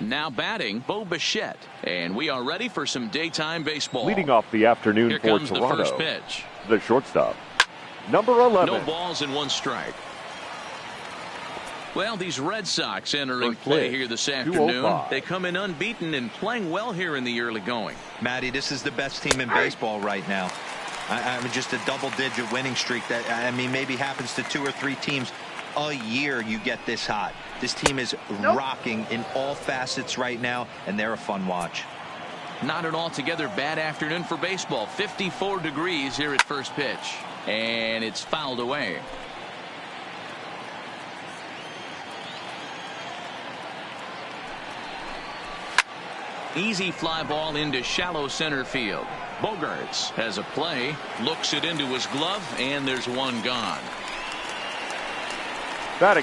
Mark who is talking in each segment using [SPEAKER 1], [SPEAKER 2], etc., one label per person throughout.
[SPEAKER 1] Now batting, Bo Bichette. And we are ready for some daytime baseball.
[SPEAKER 2] Leading off the afternoon
[SPEAKER 1] Here
[SPEAKER 2] for
[SPEAKER 1] comes
[SPEAKER 2] Toronto,
[SPEAKER 1] the first pitch.
[SPEAKER 2] the shortstop, number 11.
[SPEAKER 1] No balls and 1 strike. Well, these Red Sox entering play here this afternoon. They come in unbeaten and playing well here in the early going.
[SPEAKER 3] Matty, this is the best team in baseball right now. I mean, just a double-digit winning streak that, I mean, maybe happens to 2 or 3 teams a year. You get this hot. This team is rocking in all facets right now, and they're a fun watch.
[SPEAKER 1] Not an altogether bad afternoon for baseball. 54 degrees here at first pitch, and it's fouled away. Easy fly ball into shallow center field. Bogaerts has a play, looks it into his glove, and there's 1 gone.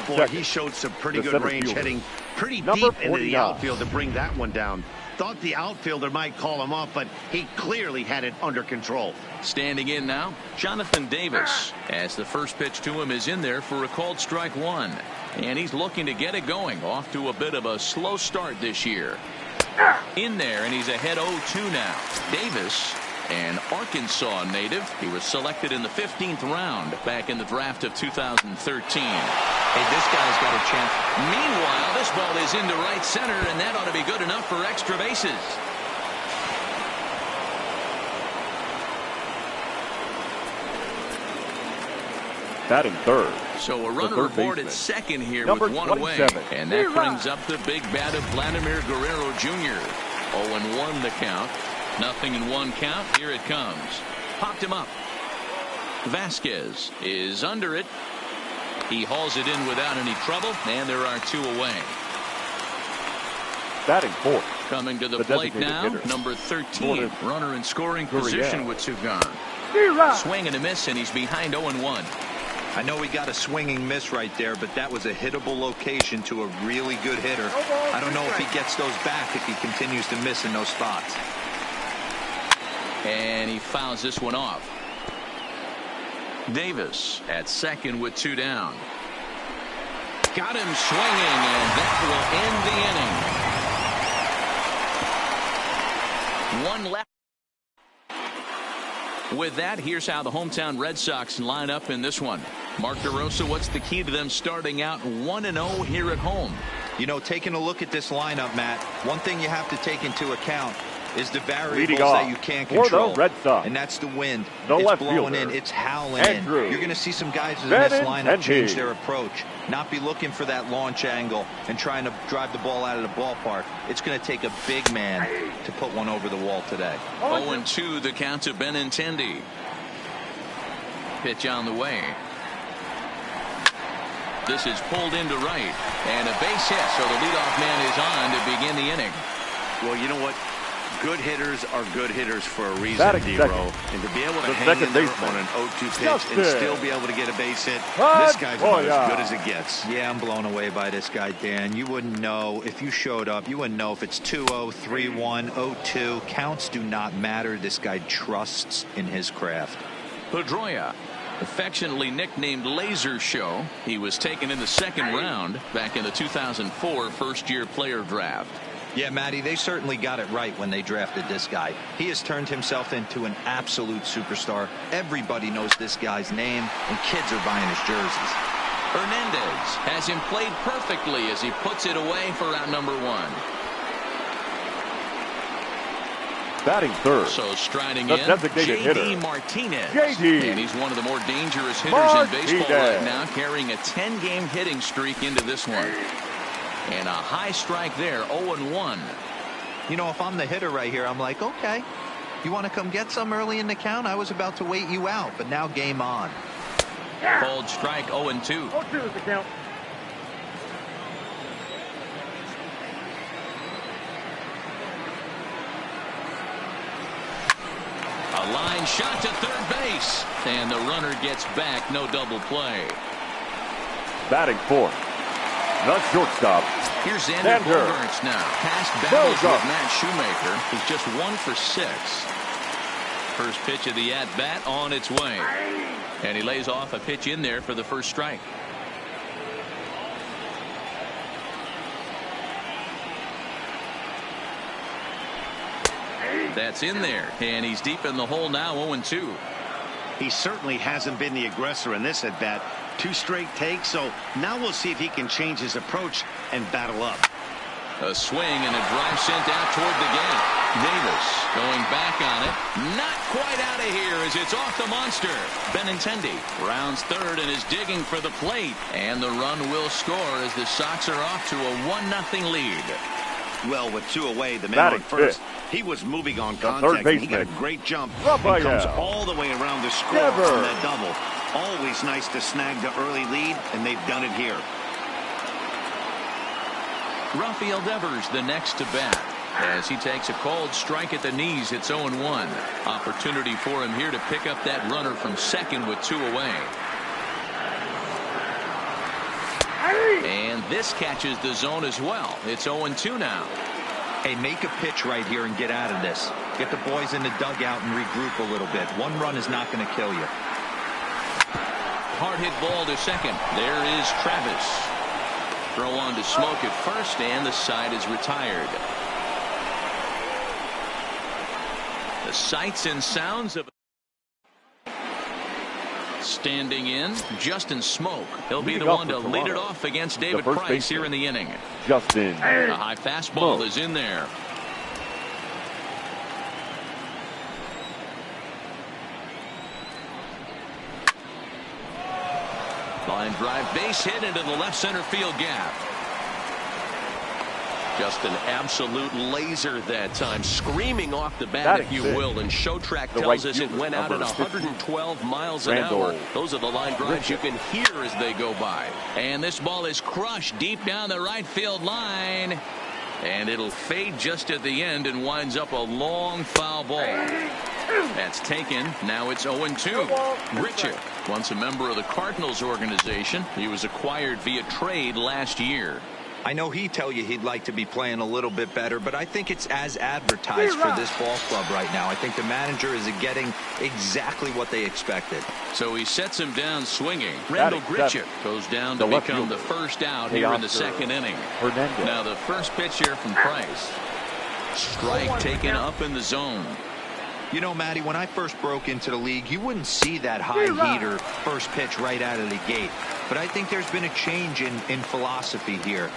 [SPEAKER 4] Boy, he showed some pretty good range, heading pretty deep into the outfield to bring that one down. Thought the outfielder might call him off, but he clearly had it under control.
[SPEAKER 1] Standing in now, Jonathan Davis, as the first pitch to him is in there for a called strike 1. And he's looking to get it going, off to a bit of a slow start this year. In there, and he's ahead 0-2 now. Davis, an Arkansas native. He was selected in the 15th round back in the draft of 2013.
[SPEAKER 3] Hey, this guy's got a chance.
[SPEAKER 1] Meanwhile, this ball is into right center, and that ought to be good enough for extra bases.
[SPEAKER 2] Batting third.
[SPEAKER 1] So a runner aboard at second here with 1 away. And that brings up the big bat of Vladimir Guerrero Jr. 0-1 the count. 0-1 count. Here it comes. Popped him up. Vasquez is under it. He hauls it in without any trouble, and there are 2 away.
[SPEAKER 2] Batting fourth.
[SPEAKER 1] Coming to the plate now, number 13. Runner in scoring position with 2 gone. Swing and a miss, and he's behind 0-1.
[SPEAKER 3] I know he got a swinging miss right there, but that was a hittable location to a really good hitter. I don't know if he gets those back if he continues to miss in those spots.
[SPEAKER 1] And he fouls this one off. Davis at second with 2 down. Got him swinging, and that will end the inning. 1 left. With that, here's how the hometown Red Sox line up in this one. Mark DeRosa, what's the key to them starting out 1-0 here at home?
[SPEAKER 3] You know, taking a look at this lineup, Matt, one thing you have to take into account is the variables that you can't control. And that's the wind. It's blowing in. It's howling in. You're going to see some guys in this lineup change their approach. Not be looking for that launch angle and trying to drive the ball out of the ballpark. It's going to take a big man to put one over the wall today.
[SPEAKER 1] 0-2 the count to Benintendi. Pitch on the way. This is pulled into right. And a base hit, so the leadoff man is on to begin the inning.
[SPEAKER 4] Well, you know what? Good hitters are good hitters for a reason, D-Row. And to be able to hang in there on an 0-2 pitch and still be able to get a base hit, this guy's about as good as it gets.
[SPEAKER 3] Yeah, I'm blown away by this guy, Dan. You wouldn't know if you showed up. You wouldn't know if it's 2-0, 3-1, 0-2. Counts do not matter. This guy trusts in his craft.
[SPEAKER 1] Pedroia, affectionately nicknamed Laser Show. He was taken in the 2nd round back in the 2004 first-year player draft.
[SPEAKER 3] Yeah, Matty, they certainly got it right when they drafted this guy. He has turned himself into an absolute superstar. Everybody knows this guy's name, and kids are buying his jerseys.
[SPEAKER 1] Hernandez has him played perfectly as he puts it away for out number 1.
[SPEAKER 2] Batting third.
[SPEAKER 1] So striding in, J.D. Martinez. And he's one of the more dangerous hitters in baseball right now, carrying a 10-game hitting streak into this one. And a high strike there, 0-1.
[SPEAKER 3] You know, if I'm the hitter right here, I'm like, okay, you want to come get some early in the count? I was about to wait you out, but now game on.
[SPEAKER 1] Called strike, 0-2.
[SPEAKER 2] 0-2 is the count.
[SPEAKER 1] A line shot to third base. And the runner gets back, no double play.
[SPEAKER 2] Batting fourth. The shortstop.
[SPEAKER 1] Here's Xander Bogaerts now. Past battles with Matt Shoemaker. He's just 1 for 6. First pitch of the at-bat on its way. And he lays off a pitch in there for the first strike. That's in there, and he's deep in the hole now, 0-2.
[SPEAKER 4] He certainly hasn't been the aggressor in this at-bat. 2 straight takes, so now we'll see if he can change his approach and battle up.
[SPEAKER 1] A swing and a drive sent out toward the gap. Davis going back on it. Not quite out of here as it's off the monster. Benintendi rounds third and is digging for the plate. And the run will score as the Sox are off to a 1-0 lead.
[SPEAKER 4] Well, with 2 away, the man on first, he was moving on contact. And he got a great jump and comes all the way around the score on that double. Always nice to snag the early lead, and they've done it here.
[SPEAKER 1] Rafael Devers the next to bat as he takes a called strike at the knees. It's 0-1. Opportunity for him here to pick up that runner from second with 2 away. And this catches the zone as well. It's 0-2 now.
[SPEAKER 3] Hey, make a pitch right here and get out of this. Get the boys in the dugout and regroup a little bit. 1 run is not going to kill you.
[SPEAKER 1] Hard hit ball to second. There is Travis. Throw on to Smoke at first, and the side is retired. The sights and sounds of standing in, Justin Smoke. He'll be the one to lead it off against David Price here in the inning.
[SPEAKER 2] Justin.
[SPEAKER 1] A high fastball is in there. Line drive base hit into the left center field gap. Just an absolute laser that time, screaming off the bat, if you will. And Showtrack tells us it went out at 112 miles an hour. Those are the line drives you can hear as they go by. And this ball is crushed deep down the right field line. And it'll fade just at the end and winds up a long foul ball. That's taken. Now it's 0-2. Richard, once a member of the Cardinals organization, he was acquired via trade last year.
[SPEAKER 3] I know he'd tell you he'd like to be playing a little bit better, but I think it's as advertised for this ball club right now. I think the manager is getting exactly what they expected.
[SPEAKER 1] So he sets him down swinging. Randall Grichuk goes down to become the first out here in the second inning. Now the first pitch here from Price. Strike taken up in the zone.
[SPEAKER 3] You know, Matty, when I first broke into the league, you wouldn't see that high heater first pitch right out of the gate. But I think there's been a change in philosophy here.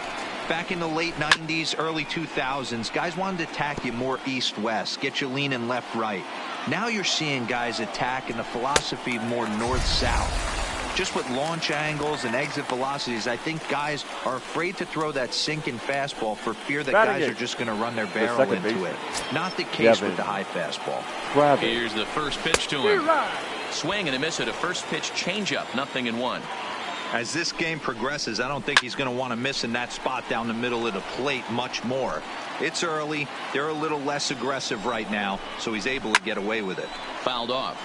[SPEAKER 3] Back in the late 90s, early 2000s, guys wanted to attack you more east-west, get you leaning left-right. Now you're seeing guys attack in the philosophy more north-south. Just with launch angles and exit velocities, I think guys are afraid to throw that sinking fastball for fear that guys are just going to run their barrel into it. Not the case with the high fastball.
[SPEAKER 1] Here's the first pitch to him. Swing and a miss at a first pitch changeup. 0-1.
[SPEAKER 3] As this game progresses, I don't think he's going to want to miss in that spot down the middle of the plate much more. It's early. They're a little less aggressive right now, so he's able to get away with it.
[SPEAKER 1] Fouled off.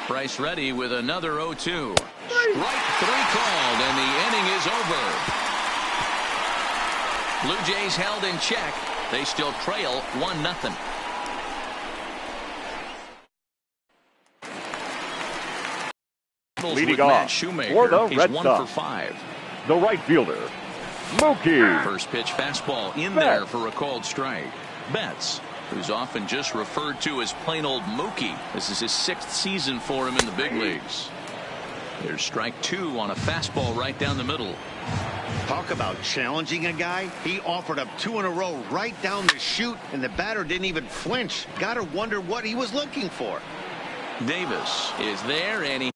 [SPEAKER 1] Price ready with another 0-2. Strike 3 called, and the inning is over. Blue Jays held in check. They still trail 1-0.
[SPEAKER 2] Leading off for the Red Sox,
[SPEAKER 1] 1 for 5.
[SPEAKER 2] The right fielder, Mookie.
[SPEAKER 1] First pitch fastball in there for a called strike. Betts, who's often just referred to as plain old Mookie. This is his 6th season for him in the big leagues. There's strike 2 on a fastball right down the middle.
[SPEAKER 4] Talk about challenging a guy. He offered up 2 in a row right down the chute, and the batter didn't even flinch. Gotta wonder what he was looking for.
[SPEAKER 1] Davis is there, and he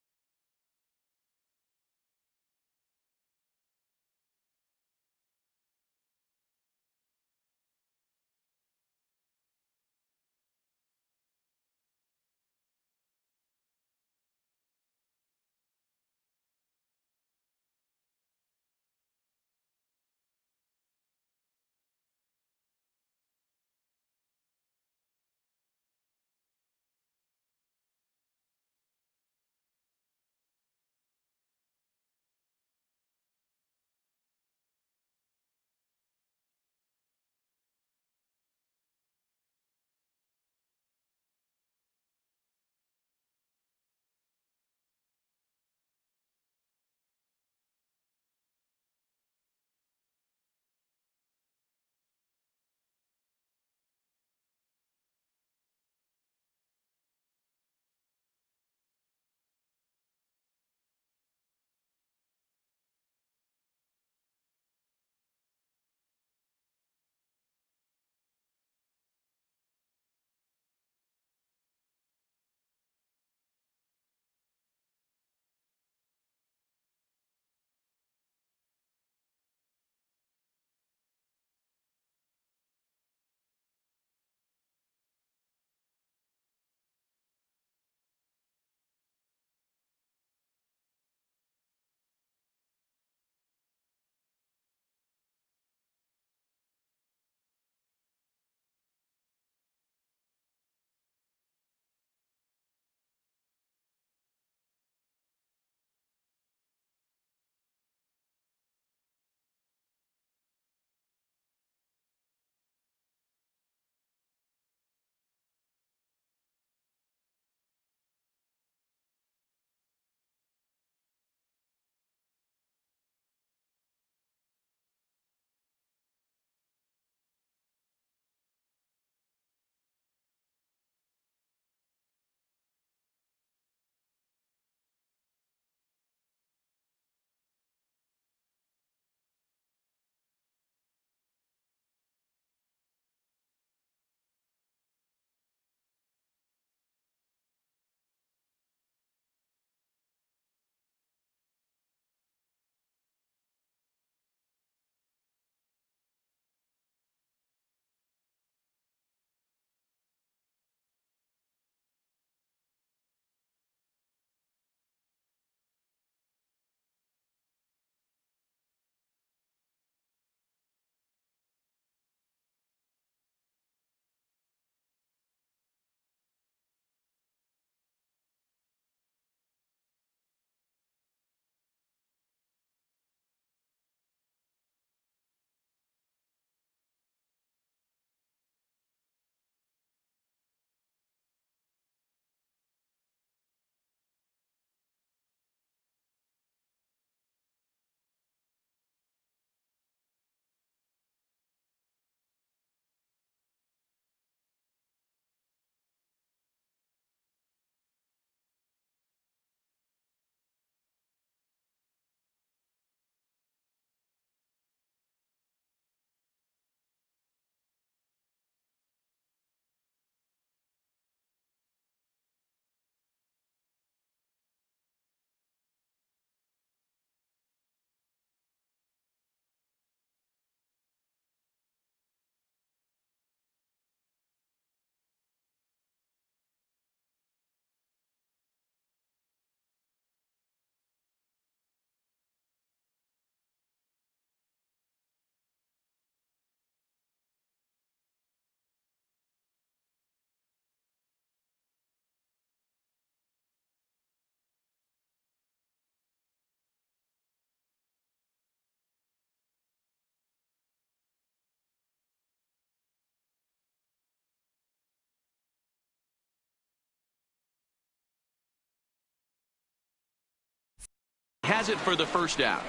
[SPEAKER 1] has it for the first out.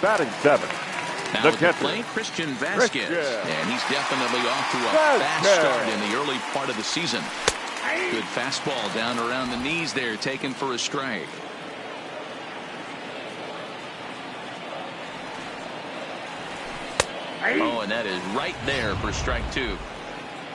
[SPEAKER 2] Batting 7.
[SPEAKER 1] Now
[SPEAKER 2] The
[SPEAKER 1] at the
[SPEAKER 2] catcher,
[SPEAKER 1] plate, Christian Vasquez. And he's definitely off to a fast start in the early part of the season. Good fastball down around the knees there, taken for a strike. Oh, and that is right there for strike 2.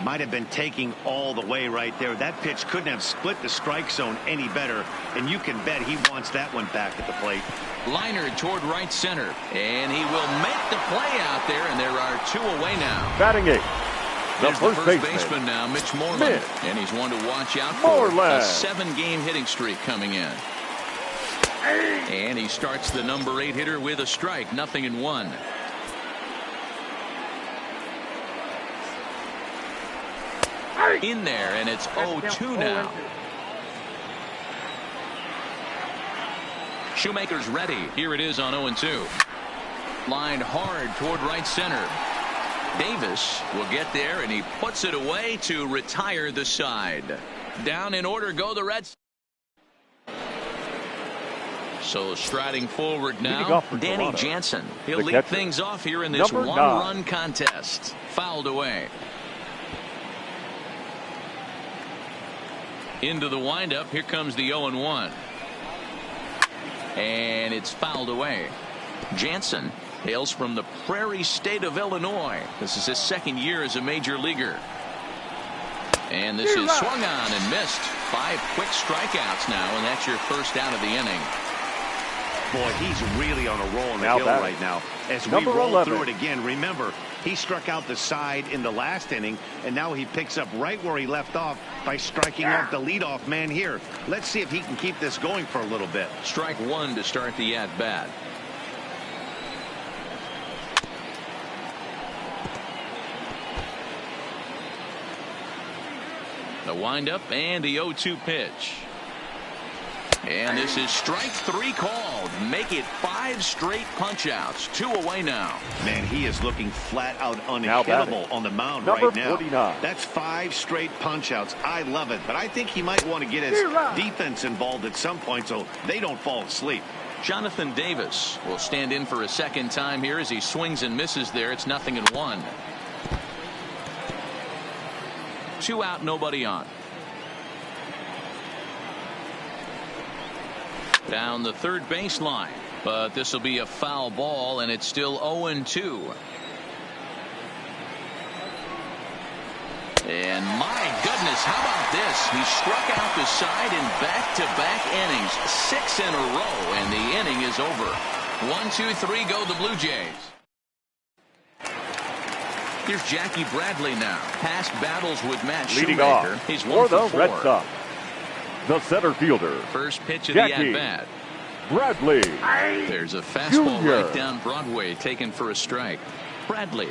[SPEAKER 4] Might have been taking all the way right there. That pitch couldn't have split the strike zone any better, and you can bet he wants that one back at the plate.
[SPEAKER 1] Liner toward right center, and he will make the play out there, and there are 2 away now.
[SPEAKER 2] Batting 8. The
[SPEAKER 1] first
[SPEAKER 2] first
[SPEAKER 1] baseman now, Mitch Moreland. And he's one to watch out for. A 7-game hitting streak coming in. And he starts the number 8 hitter with a strike, 0-1. In there, and it's 0-2 now. Shoemaker's ready. Here it is on 0-2. Lined hard toward right center. Davis will get there, and he puts it away to retire the side. Down in order go the Reds. So striding forward now, Danny Jansen. He'll lead things off here in this one-run contest. Fouled away. Into the windup. Here comes the 0-1. And it's fouled away. Jansen hails from the Prairie State of Illinois. This is his 2nd year as a major leaguer. And this is swung on and missed. 5 quick strikeouts now, and that's your first out of the inning.
[SPEAKER 4] Boy, he's really on a roll on the hill right now. As we roll through it again, remember, he struck out the side in the last inning, and now he picks up right where he left off by striking out the leadoff man here. Let's see if he can keep this going for a little bit.
[SPEAKER 1] Strike 1 to start the at-bat. The windup and the 0-2 pitch. And this is strike 3 called. Make it 5 straight punch-outs. 2 away now.
[SPEAKER 4] Man, he is looking flat out unhittable on the mound right now. 49. That's 5 straight punch-outs. I love it, but I think he might want to get his defense involved at some point so they don't fall asleep.
[SPEAKER 1] Jonathan Davis will stand in for a second time here as he swings and misses there. It's 0-1. 2 out, nobody on. Down the third baseline, but this will be a foul ball, and it's still 0-2. And my goodness, how about this? He struck out the side in back-to-back innings, 6 in a row, and the inning is over. 1, 2, 3, go the Blue Jays. Here's Jackie Bradley now. Past battles with Matt Shoemaker. He's 1 for 4.
[SPEAKER 2] Red Sox. The center fielder.
[SPEAKER 1] First pitch of the at-bat.
[SPEAKER 2] Bradley.
[SPEAKER 1] There's a fastball right down Broadway taken for a strike. Bradley,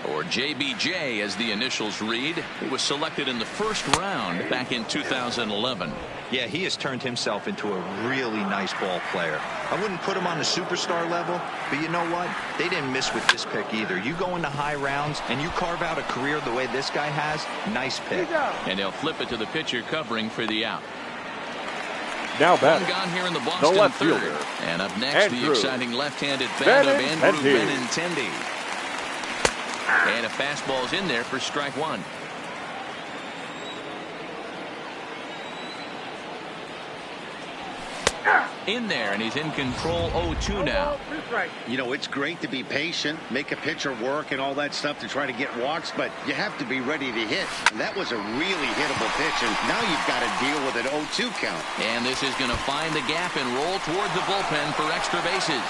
[SPEAKER 1] or JBJ as the initials read. He was selected in the first round back in 2011.
[SPEAKER 3] Yeah, he has turned himself into a really nice ball player. I wouldn't put him on the superstar level, but you know what? They didn't miss with this pick either. You go into high rounds and you carve out a career the way this guy has, nice pick.
[SPEAKER 1] And they'll flip it to the pitcher covering for the out.
[SPEAKER 2] Now
[SPEAKER 1] one gone here in the Boston third. And up next, the exciting left-handed bat of Andrew Benintendi. And a fastball's in there for strike 1. In there, and he's in control. 0-2 now.
[SPEAKER 4] You know, it's great to be patient, make a pitcher work and all that stuff to try to get walks, but you have to be ready to hit. And that was a really hittable pitch, and now you've got to deal with an 0-2 count.
[SPEAKER 1] And this is going to find the gap and roll toward the bullpen for extra bases.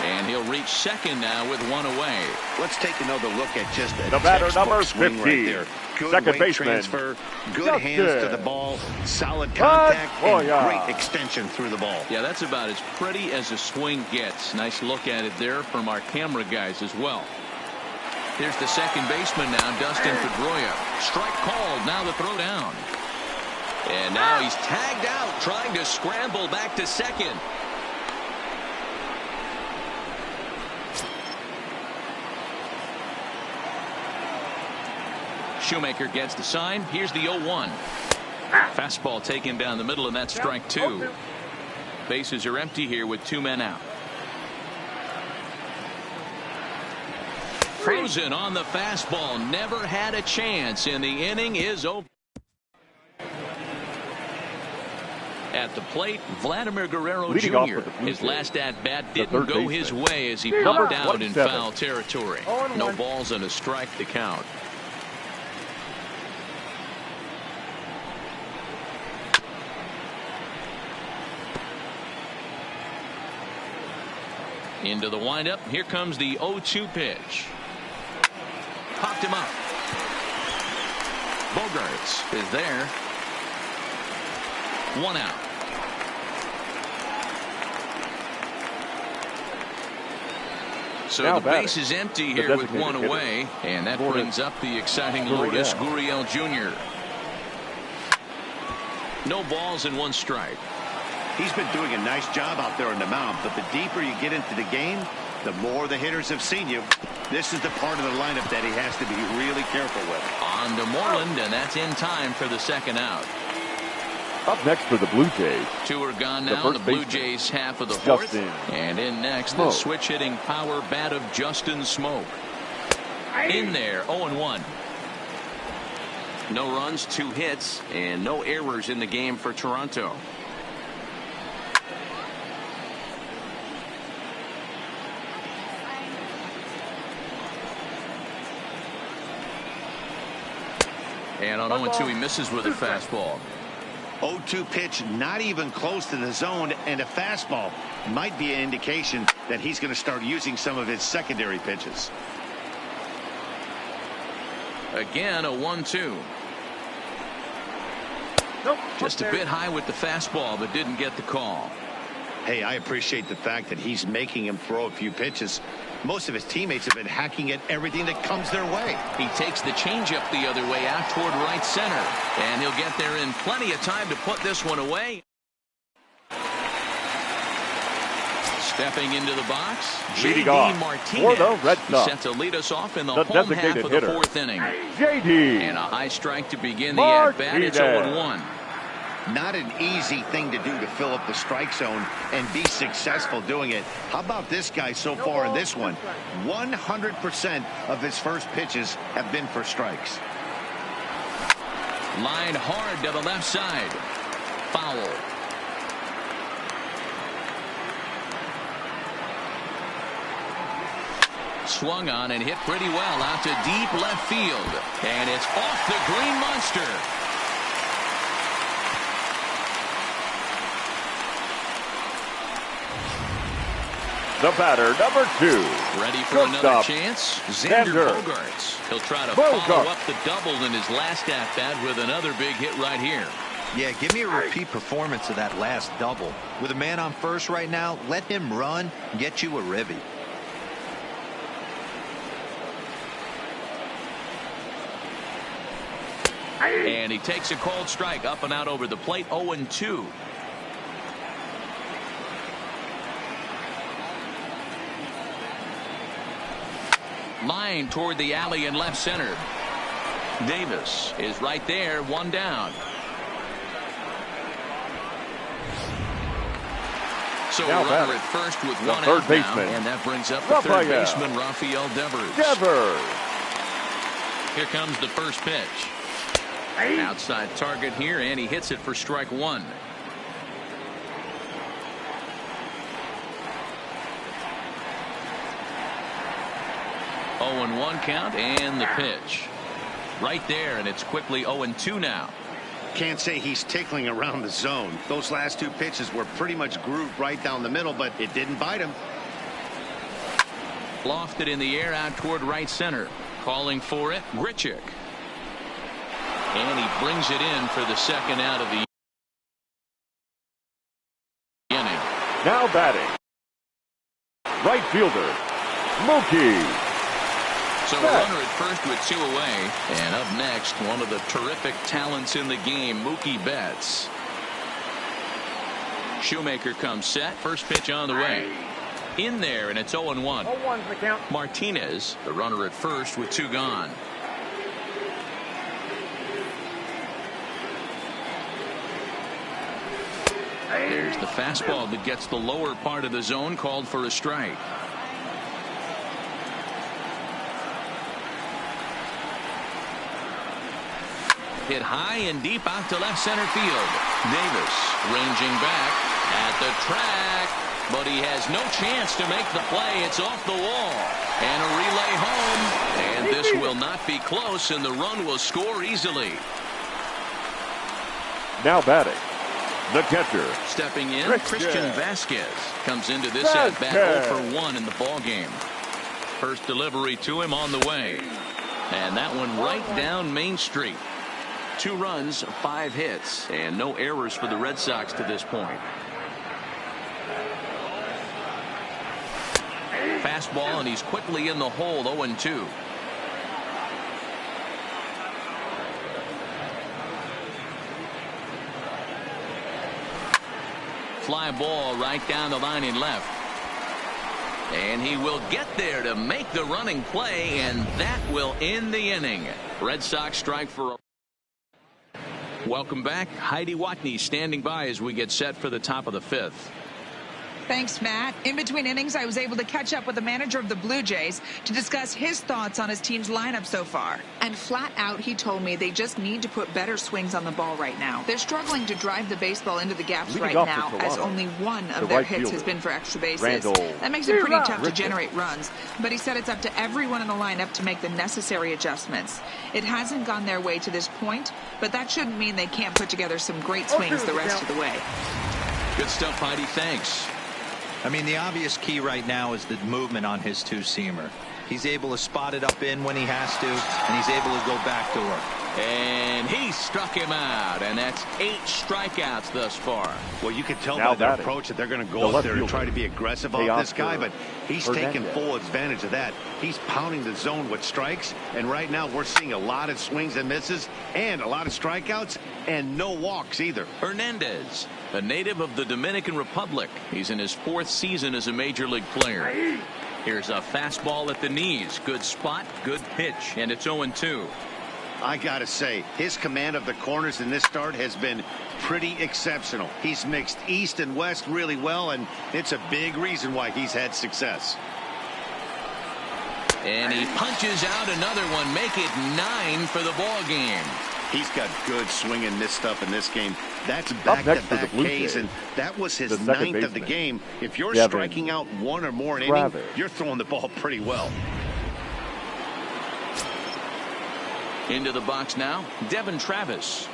[SPEAKER 1] And he'll reach second now with 1 away.
[SPEAKER 4] Let's take another look at just
[SPEAKER 2] the batter number 50
[SPEAKER 4] right there. Good
[SPEAKER 2] second
[SPEAKER 4] weight
[SPEAKER 2] baseman
[SPEAKER 4] transfer, good hands to the ball, solid contact, and great extension through the ball.
[SPEAKER 1] Yeah, that's about as pretty as a swing gets. Nice look at it there from our camera guys as well. Here's the second baseman now, Dustin Pedroia. Strike called, now the throw down. And now he's tagged out, trying to scramble back to second. Shoemaker gets the sign. Here's the 0-1. Fastball taken down the middle, and that's strike two. Bases are empty here with 2 men out. Frozen on the fastball. Never had a chance, and the inning is over. At the plate, Vladimir Guerrero Jr. His last at-bat didn't go his way as he popped out in foul territory. No balls and a strike to count. Into the windup. Here comes the 0-2 pitch. Popped him up. Bogarts is there. 1 out. So now the base is empty here with 1 away, and that brings up the exciting Lourdes Gurriel Jr. No balls and 1 strike.
[SPEAKER 4] He's been doing a nice job out there on the mound, but the deeper you get into the game, the more the hitters have seen you. This is the part of the lineup that he has to be really careful with.
[SPEAKER 1] On to Moreland, and that's in time for the 2nd out.
[SPEAKER 2] Up next for the Blue Jays.
[SPEAKER 1] 2 are gone now. The Blue Jays half of the 4th. And in next, the switch-hitting power bat of Justin Smoak. In there, 0-1. No runs, 2 hits, and no errors in the game for Toronto. And on 0-2, he misses with a fastball.
[SPEAKER 4] 0-2 pitch, not even close to the zone, and a fastball might be an indication that he's going to start using some of his secondary pitches.
[SPEAKER 1] Again, a 1-2. Just a bit high with the fastball, but didn't get the call.
[SPEAKER 4] Hey, I appreciate the fact that he's making him throw a few pitches. Most of his teammates have been hacking at everything that comes their way.
[SPEAKER 1] He takes the changeup the other way out toward right center, and he'll get there in plenty of time to put this one away. Stepping into the box, J.D. Martinez.
[SPEAKER 2] For the Red Sox.
[SPEAKER 1] Set to lead us off in the home half of the 4th inning.
[SPEAKER 2] J.D.
[SPEAKER 1] And a high strike to begin the at-bat. It's 0-1.
[SPEAKER 4] Not an easy thing to do to fill up the strike zone and be successful doing it. How about this guy so far in this one? 100% of his first pitches have been for strikes.
[SPEAKER 1] Line hard to the left side. Foul. Swung on and hit pretty well out to deep left field. And it's off the green monster.
[SPEAKER 2] The batter, number 2.
[SPEAKER 1] Ready for another chance? Xander Bogarts. He'll try to follow up the double in his last at-bat with another big hit right here.
[SPEAKER 3] Yeah, give me a repeat performance of that last double. With a man on first right now, let him run, get you a ribby.
[SPEAKER 1] And he takes a cold strike up and out over the plate. 0-2. Line toward the alley in left center. Davis is right there, 1 down. So a runner at first with 1 out now, and that brings up the third baseman, Rafael Devers. Here comes the first pitch. Outside target here, and he hits it for strike 1. Oh, 0-1 count, and the pitch. Right there, and it's quickly 0-2 now.
[SPEAKER 4] Can't say he's tickling around the zone. Those last 2 pitches were pretty much grooved right down the middle, but it didn't bite him.
[SPEAKER 1] Lofted in the air out toward right center. Calling for it, Grichuk. And he brings it in for the 2nd out of the inning.
[SPEAKER 2] Now batting, right fielder, Mookie.
[SPEAKER 1] So a runner at first with 2 away. And up next, one of the terrific talents in the game, Mookie Betts. Shoemaker comes set. First pitch on the way. In there, and it's 0-1.
[SPEAKER 5] 0-1's the count.
[SPEAKER 1] Martinez, the runner at first with 2 gone. the fastball that gets the lower part of the zone, called for a strike. Hit high and deep out to left center field. Davis ranging back at the track, but he has no chance to make the play. It's off the wall. And a relay home. And this will not be close, and the run will score easily.
[SPEAKER 2] Now batting, the catcher.
[SPEAKER 1] Stepping in, Christian Vasquez comes into this at-bat 0 for 1 in the ballgame. First delivery to him on the way. And that one right down Main Street. 2 runs, 5 hits, and no errors for the Red Sox to this point. Fastball, and he's quickly in the hole, 0-2. Fly ball right down the line in left. And he will get there to make the running play, and that will end the inning. Red Sox strike for a... Welcome back. Heidi Watney standing by as we get set for the top of the 5th.
[SPEAKER 5] Thanks, Matt. In between innings, I was able to catch up with the manager of the Blue Jays to discuss his thoughts on his team's lineup so far. And flat out, he told me they just need to put better swings on the ball right now. They're struggling to drive the baseball into the gaps right now, as only one of their hits has been for extra bases. That makes it pretty tough to generate runs. But he said it's up to everyone in the lineup to make the necessary adjustments. It hasn't gone their way to this point, but that shouldn't mean they can't put together some great swings the rest of the way.
[SPEAKER 1] Good stuff, Heidi. Thanks.
[SPEAKER 3] I mean, the obvious key right now is the movement on his two-seamer. He's able to spot it up in when he has to, and he's able to go back to work.
[SPEAKER 1] And he struck him out, and that's 8 strikeouts thus far.
[SPEAKER 4] Well, you can tell by their approach that they're going to go up there and try to be aggressive on this guy, but he's taking full advantage of that. He's pounding the zone with strikes, and right now we're seeing a lot of swings and misses and a lot of strikeouts and no walks either.
[SPEAKER 1] Hernandez, a native of the Dominican Republic. He's in his 4th season as a major league player. Here's a fastball at the knees. Good spot, good pitch, and it's 0-2.
[SPEAKER 4] I gotta say, his command of the corners in this start has been pretty exceptional. He's mixed east and west really well, and it's a big reason why he's had success.
[SPEAKER 1] And he punches out another one, make it 9 for the ball game.
[SPEAKER 4] He's got good swing and miss stuff in this game. That's back-to-back Ks, and that was his 9th of the game. If you're striking out 1 or more in an inning, you're throwing the ball pretty well.
[SPEAKER 1] Into the box now, Devin Travis.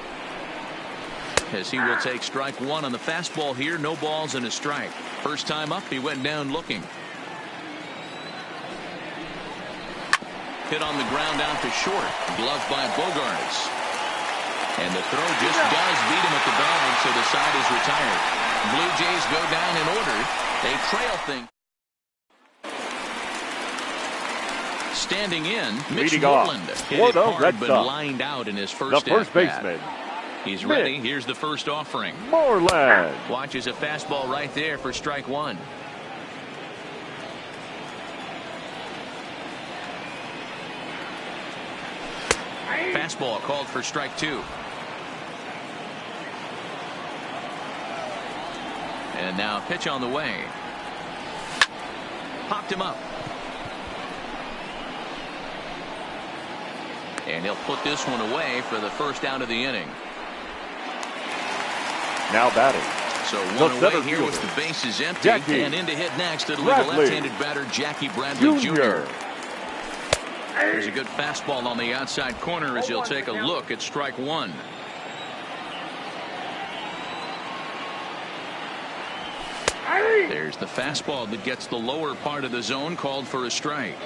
[SPEAKER 1] As he will take strike 1 on the fastball here. No balls and a strike. First time up, he went down looking. Hit on the ground out to short. Gloved by Bogarts. And the throw just does beat him at the bag, so the side is retired. Blue Jays go down in order. They trail things. Standing in, Mitch Moreland hit it hard, but lined out in his first
[SPEAKER 2] the first baseman.
[SPEAKER 1] He's ready. Here's the first offering.
[SPEAKER 2] Moreland
[SPEAKER 1] watches a fastball right there for strike 1. Fastball called for strike 2. And now pitch on the way. Popped him up. And he'll put this one away for the first out of the inning.
[SPEAKER 2] Now batting.
[SPEAKER 1] So one away here with the bases empty. And in to hit next, it'll be the left-handed batter, Jackie Bradley Jr. There's a good fastball on the outside corner as he'll take a look at strike 1. There's the fastball that gets the lower part of the zone, called for a strike.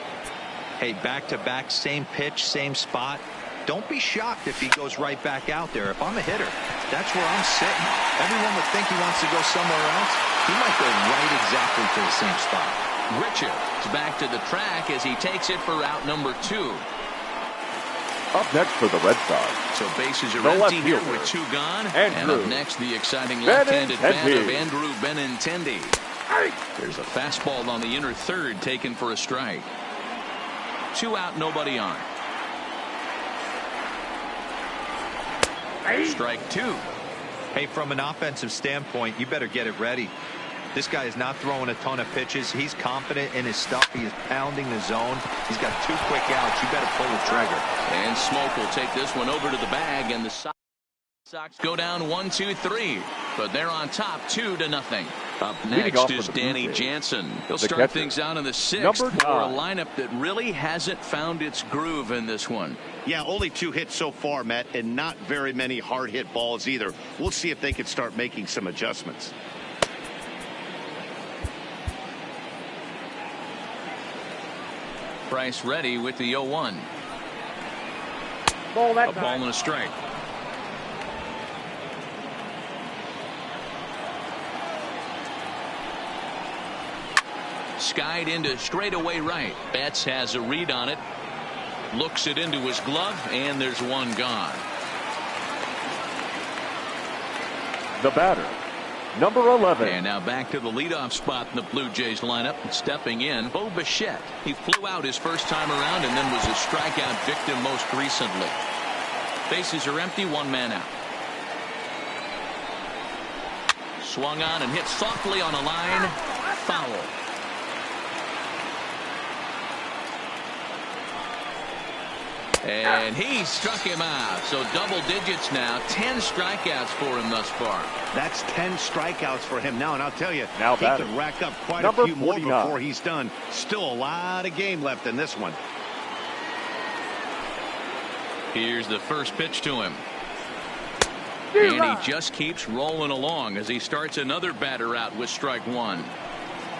[SPEAKER 3] Hey, back-to-back, same pitch, same spot. Don't be shocked if he goes right back out there. If I'm a hitter, that's where I'm sitting. Everyone would think he wants to go somewhere else. He might go right exactly to the same spot.
[SPEAKER 1] Richards back to the track as he takes it for out number 2.
[SPEAKER 2] Up next for the Red Sox.
[SPEAKER 1] So bases are empty here with 2 gone. And up next, the exciting left-handed bat of Andrew Benintendi. There's a fastball on the inner third taken for a strike. 2 out, nobody on. Strike 2.
[SPEAKER 3] Hey, from an offensive standpoint, you better get it ready. This guy is not throwing a ton of pitches. He's confident in his stuff. He is pounding the zone. He's got 2 quick outs. You better pull the trigger.
[SPEAKER 1] And Smoke will take this one over to the bag, and the Sox go down 1-2-3, but they're on top 2-0. Up next is Danny Jansen. He'll start things out in the 6th for a lineup that really hasn't found its groove in this one.
[SPEAKER 4] Yeah, only 2 hits so far, Matt, and not very many hard hit balls either. We'll see if they can start making some adjustments.
[SPEAKER 1] Price ready with the 0-1.
[SPEAKER 6] Ball
[SPEAKER 1] a ball and a strike. Skied into straightaway right. Betts has a read on it. Looks it into his glove, and there's one gone.
[SPEAKER 2] The batter, number 11.
[SPEAKER 1] And now back to the leadoff spot in the Blue Jays lineup. Stepping in, Bo Bichette. He flew out his first time around and then was a strikeout victim most recently. Bases are empty, 1 man out. Swung on and hit softly on a line. Foul. And he struck him out. So double digits now. 10 strikeouts for him thus far.
[SPEAKER 4] That's 10 strikeouts for him now. And I'll tell you,
[SPEAKER 2] now
[SPEAKER 4] he could rack up quite a few more before he's done. Still a lot of game left in this one.
[SPEAKER 1] Here's the first pitch to him. And he just keeps rolling along as he starts another batter out with strike 1.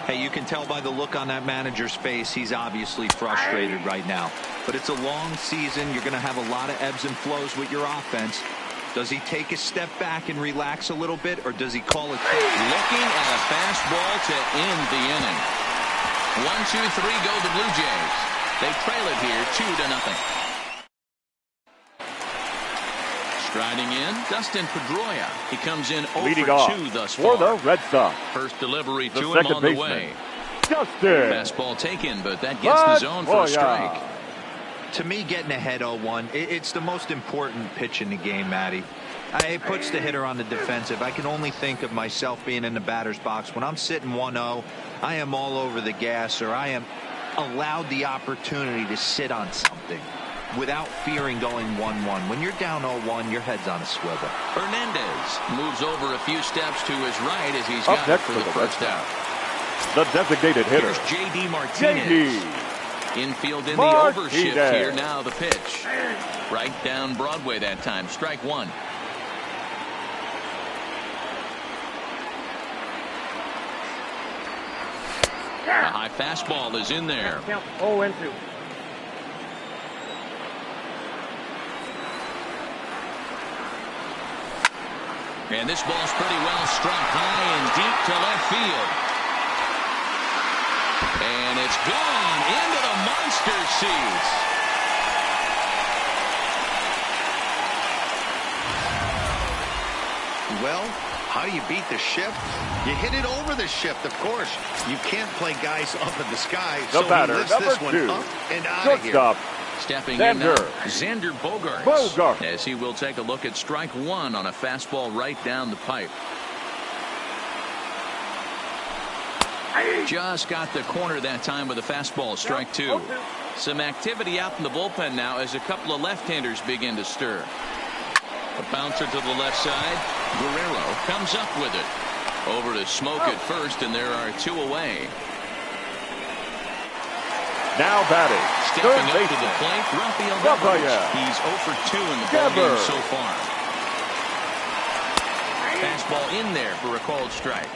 [SPEAKER 3] Hey, you can tell by the look on that manager's face, he's obviously frustrated right now. But it's a long season. You're going to have a lot of ebbs and flows with your offense. Does he take a step back and relax a little bit, or does he call it?
[SPEAKER 1] Looking at a fastball to end the inning. 1-2-3 go the Blue Jays. They trail it here 2-0. Striding in, Dustin Pedroia. He comes in 0-2 thus far.
[SPEAKER 2] For the Red Sox.
[SPEAKER 1] First delivery to him on the way.
[SPEAKER 2] Dustin.
[SPEAKER 1] Fastball taken, but that gets the zone for a strike.
[SPEAKER 3] To me, getting ahead 0-1, it's the most important pitch in the game, Matty. It puts the hitter on the defensive. I can only think of myself being in the batter's box. When I'm sitting 1-0, I am all over the gas, or I am allowed the opportunity to sit on something without fearing going 1-1. When you're down 0-1, your head's on a swivel.
[SPEAKER 1] Hernandez moves over a few steps to his right as he's got it for the first out.
[SPEAKER 2] The designated hitter.
[SPEAKER 1] Here's J.D. Martinez. Infield in the overshift here. Now the pitch. Right down Broadway that time. Strike 1. A high fastball is in there.
[SPEAKER 6] 0-2.
[SPEAKER 1] And this ball's pretty well struck high and deep to left field. And it's gone into the monster seats.
[SPEAKER 4] Well, how do you beat the shift? You hit it over the shift, of course. You can't play guys up in the sky.
[SPEAKER 2] The batter,
[SPEAKER 4] he lifts
[SPEAKER 2] number
[SPEAKER 4] this one
[SPEAKER 2] 2.
[SPEAKER 4] up and out of here.
[SPEAKER 1] Stepping in now, Xander Bogaerts. As he will take a look at strike 1 on a fastball right down the pipe. Just got the corner that time with a fastball. Strike 2. Some activity out in the bullpen now as a couple of left-handers begin to stir. A bouncer to the left side. Guerrero comes up with it. Over to Smoke at first, and there are 2 away.
[SPEAKER 2] Now batting.
[SPEAKER 1] Stepping up to the plate, Rafael. He's 0-for-2 in the ballgame so far. Fastball in there for a called strike.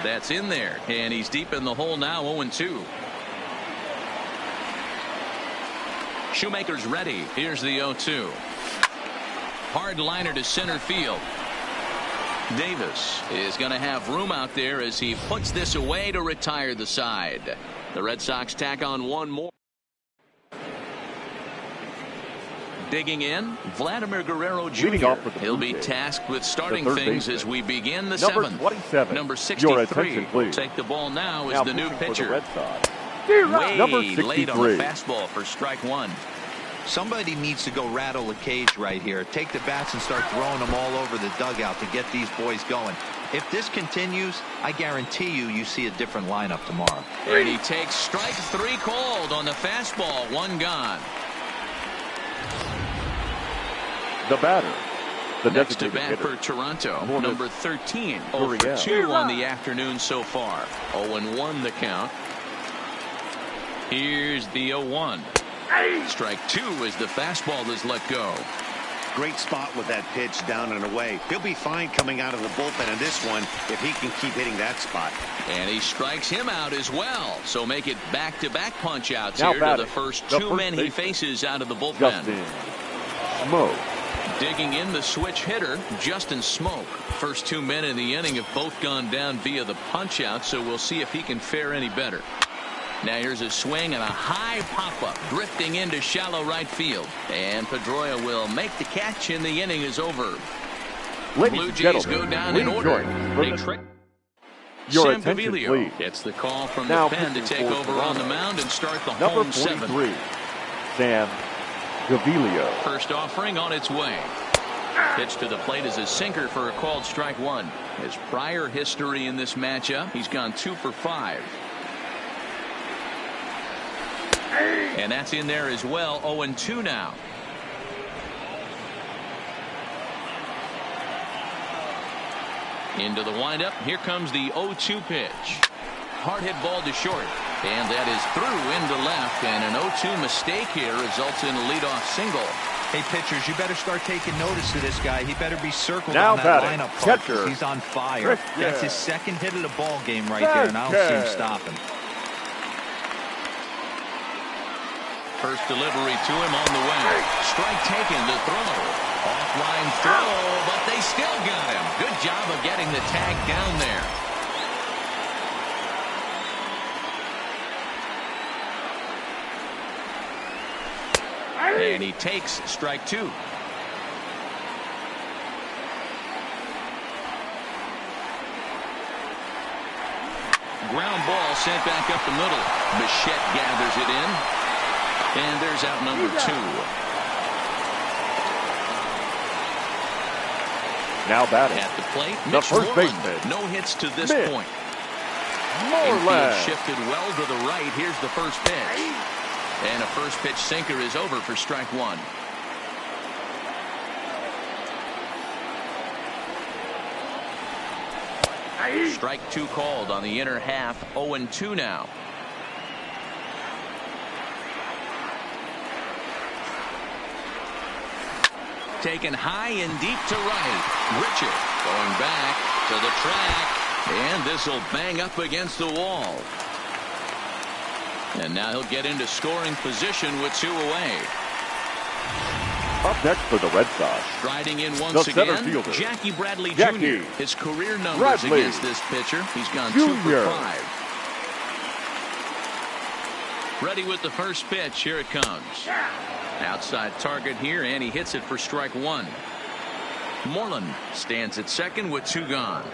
[SPEAKER 1] That's in there, and he's deep in the hole now, 0-2. Shoemaker's ready. Here's the 0-2. Hard liner to center field. Davis is going to have room out there as he puts this away to retire the side. The Red Sox tack on 1 more. Digging in, Vladimir Guerrero Jr. He'll be tasked with starting things as we begin the 7th. Number 63 will take the ball now as the new pitcher. Way
[SPEAKER 2] number
[SPEAKER 1] late on the
[SPEAKER 2] 63.
[SPEAKER 1] fastball for strike one.
[SPEAKER 3] Somebody needs to go rattle the cage right here. Take the bats and start throwing them all over the dugout to get these boys going. If this continues, I guarantee you see a different lineup tomorrow.
[SPEAKER 1] And he takes strike three called on the fastball. One gone.
[SPEAKER 2] The batter. The
[SPEAKER 1] Next to
[SPEAKER 2] designated
[SPEAKER 1] bat
[SPEAKER 2] hitter.
[SPEAKER 1] for Toronto,
[SPEAKER 2] Morning.
[SPEAKER 1] number 13. 0 for 2 on the afternoon so far. 0-1 the count. Here's the 0-1. Strike two as the fastball is let go.
[SPEAKER 4] Great spot with that pitch down and away. He'll be fine coming out of the bullpen in this one if he can keep hitting that spot.
[SPEAKER 1] And he strikes him out as well. So make it back-to-back punch-outs
[SPEAKER 2] Now
[SPEAKER 1] here to
[SPEAKER 2] batting,
[SPEAKER 1] the first
[SPEAKER 2] the
[SPEAKER 1] two
[SPEAKER 2] first
[SPEAKER 1] men he
[SPEAKER 2] baseman.
[SPEAKER 1] faces out of the bullpen.
[SPEAKER 2] Justin Smoke.
[SPEAKER 1] Digging in the switch hitter, Justin Smoke. First two men in the inning have both gone down via the punch-out, so we'll see if he can fare any better. Now here's a swing and a high pop-up drifting into shallow right field. And Pedroia will make the catch and the inning is over.
[SPEAKER 2] Ladies
[SPEAKER 1] Blue
[SPEAKER 2] and
[SPEAKER 1] Jays
[SPEAKER 2] gentlemen,
[SPEAKER 1] go down
[SPEAKER 2] please
[SPEAKER 1] in order.
[SPEAKER 2] join
[SPEAKER 1] They
[SPEAKER 2] us for
[SPEAKER 1] trick.
[SPEAKER 2] Your
[SPEAKER 1] Sam
[SPEAKER 2] attention,
[SPEAKER 1] Gaviglio
[SPEAKER 2] please.
[SPEAKER 1] gets the call from
[SPEAKER 2] Now
[SPEAKER 1] the pen to
[SPEAKER 2] pitching
[SPEAKER 1] take
[SPEAKER 2] for
[SPEAKER 1] over on the
[SPEAKER 2] Toronto.
[SPEAKER 1] mound and start the
[SPEAKER 2] Number
[SPEAKER 1] home seventh.
[SPEAKER 2] 43, Sam Gaviglio.
[SPEAKER 1] First offering on its way. Pitch to the plate is a sinker for a called strike one. His prior history in this matchup, he's gone 2 for 5. And that's in there as well. 0-2 now. Into the windup. Here comes the 0-2 pitch. Hard hit ball to short. And that is through into left. And an 0-2 mistake here results in a leadoff single.
[SPEAKER 3] Hey, pitchers, you better start taking notice of this guy. He better be circled
[SPEAKER 2] Now
[SPEAKER 3] on that
[SPEAKER 2] batting,
[SPEAKER 3] lineup card 'cause
[SPEAKER 2] catcher.
[SPEAKER 3] he's on fire.
[SPEAKER 2] Chris,
[SPEAKER 3] That's
[SPEAKER 2] yeah.
[SPEAKER 3] his second hit of the ball game right there, and I don't see him stopping.
[SPEAKER 1] First delivery to him on the way. Strike taken to throw. Offline throw, but they still got him. Good job of getting the tag down there. And he takes strike two. Ground ball sent back up the middle. Bichette gathers it in. And there's out number 2.
[SPEAKER 2] Now batting.
[SPEAKER 1] At the plate,
[SPEAKER 2] The
[SPEAKER 1] Mitch
[SPEAKER 2] first
[SPEAKER 1] Moreland.
[SPEAKER 2] baseman.
[SPEAKER 1] No hits to this
[SPEAKER 2] Mitch
[SPEAKER 1] point.
[SPEAKER 2] Moreland.
[SPEAKER 1] Infield shifted well to the right. Here's the first pitch. And a first pitch sinker is over for strike one. Strike two called on the inner half. 0-2 now. Taken high and deep to right. Richard going back to the track. And this will bang up against the wall. And now he'll get into scoring position with 2 away.
[SPEAKER 2] Up next for the Red Sox.
[SPEAKER 1] Striding in
[SPEAKER 2] The
[SPEAKER 1] once
[SPEAKER 2] center
[SPEAKER 1] again,
[SPEAKER 2] fielder.
[SPEAKER 1] Jackie Bradley
[SPEAKER 2] Jackie
[SPEAKER 1] Jr. His career numbers
[SPEAKER 2] Bradley
[SPEAKER 1] against this pitcher. He's gone
[SPEAKER 2] Jr.
[SPEAKER 1] 2 for 5. Ready with the first pitch. Here it comes. Outside target here, and he hits it for strike one. Moreland stands at second with 2 gone.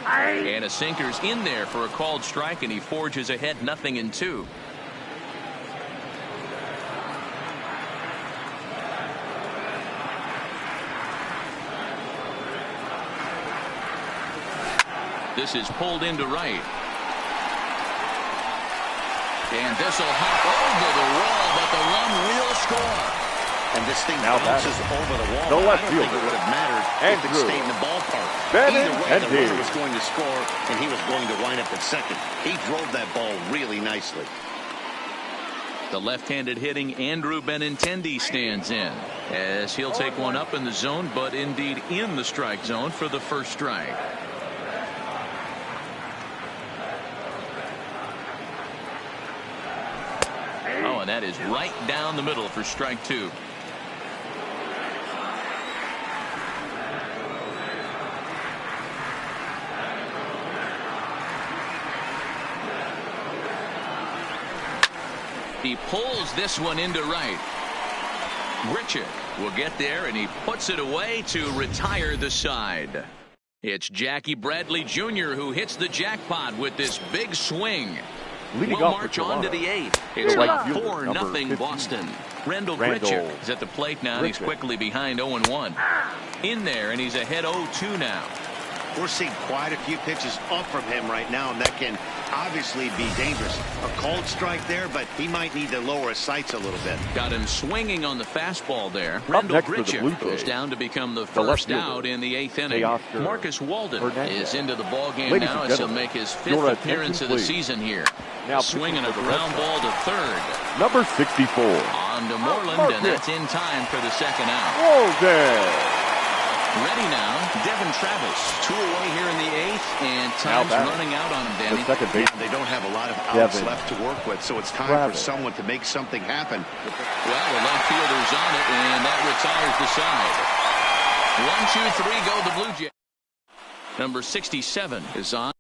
[SPEAKER 1] And a sinker's in there for a called strike, and he forges ahead 0-2. This is pulled into right. And this will hop over the wall, but the run will score.
[SPEAKER 4] And this thing
[SPEAKER 2] Now
[SPEAKER 4] bounces over the wall.
[SPEAKER 2] the left
[SPEAKER 4] I don't think
[SPEAKER 2] fielder.
[SPEAKER 4] it would have mattered if it
[SPEAKER 2] Andrew
[SPEAKER 4] stayed in the ballpark.
[SPEAKER 2] Benintendi.
[SPEAKER 4] Either way, the runner was going to score, and he was going to wind up at second. He drove that ball really nicely.
[SPEAKER 1] The left-handed hitting Andrew Benintendi stands in, as he'll take one up in the zone, but indeed in the strike zone for the first strike. Oh, and that is right down the middle for strike two. He pulls this one into right. Richard will get there, and he puts it away to retire the side. It's Jackie Bradley Jr. who hits the jackpot with this big swing. We'll march on to the 8th. It's like 4-0 Boston. Randall Grichuk is at the plate now, and he's quickly behind 0-1. In there, and he's ahead 0-2 now.
[SPEAKER 4] We're seeing quite a few pitches up from him right now, and that can obviously be dangerous. A cold strike there, but he might need to lower his sights a little bit.
[SPEAKER 1] Got him swinging on the fastball there. Randall Grichuk goes down to become the first out in the 8th inning. Marcus Walden is into the ball game now as he'll make his 5th appearance of the season here. Now swinging a ground ball to third.
[SPEAKER 2] Number 64.
[SPEAKER 1] On to Moreland, and that's in time for the second out. Ready now, Devin Travis. 2 away here in the 8th, and time's running out on him, Danny.
[SPEAKER 2] Second base.
[SPEAKER 4] They don't have a lot of outs left to work with, so it's time for someone to make something happen.
[SPEAKER 1] Well, the left fielder's on it, and that retires the side. 1, 2, 3, go the Blue Jays. Number 67 is on.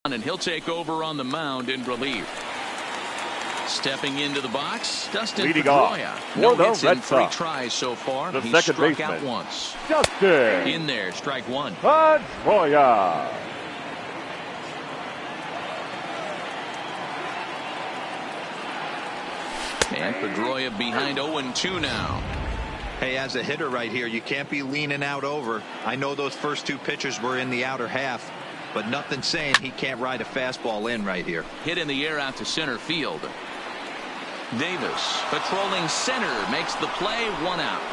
[SPEAKER 1] And he'll take over on the mound in relief. Stepping into the box, Dustin Pedroia. No hits in 3 tries so far. He struck out once.
[SPEAKER 2] Dustin.
[SPEAKER 1] In there, strike 1.
[SPEAKER 2] Pedroia.
[SPEAKER 1] And Pedroia behind 0-2 now.
[SPEAKER 3] Hey, as a hitter right here, you can't be leaning out over. I know those first 2 pitches were in the outer half, but nothing saying he can't ride a fastball in right here.
[SPEAKER 1] Hit in the air out to center field. Davis patrolling center makes the play, 1 out.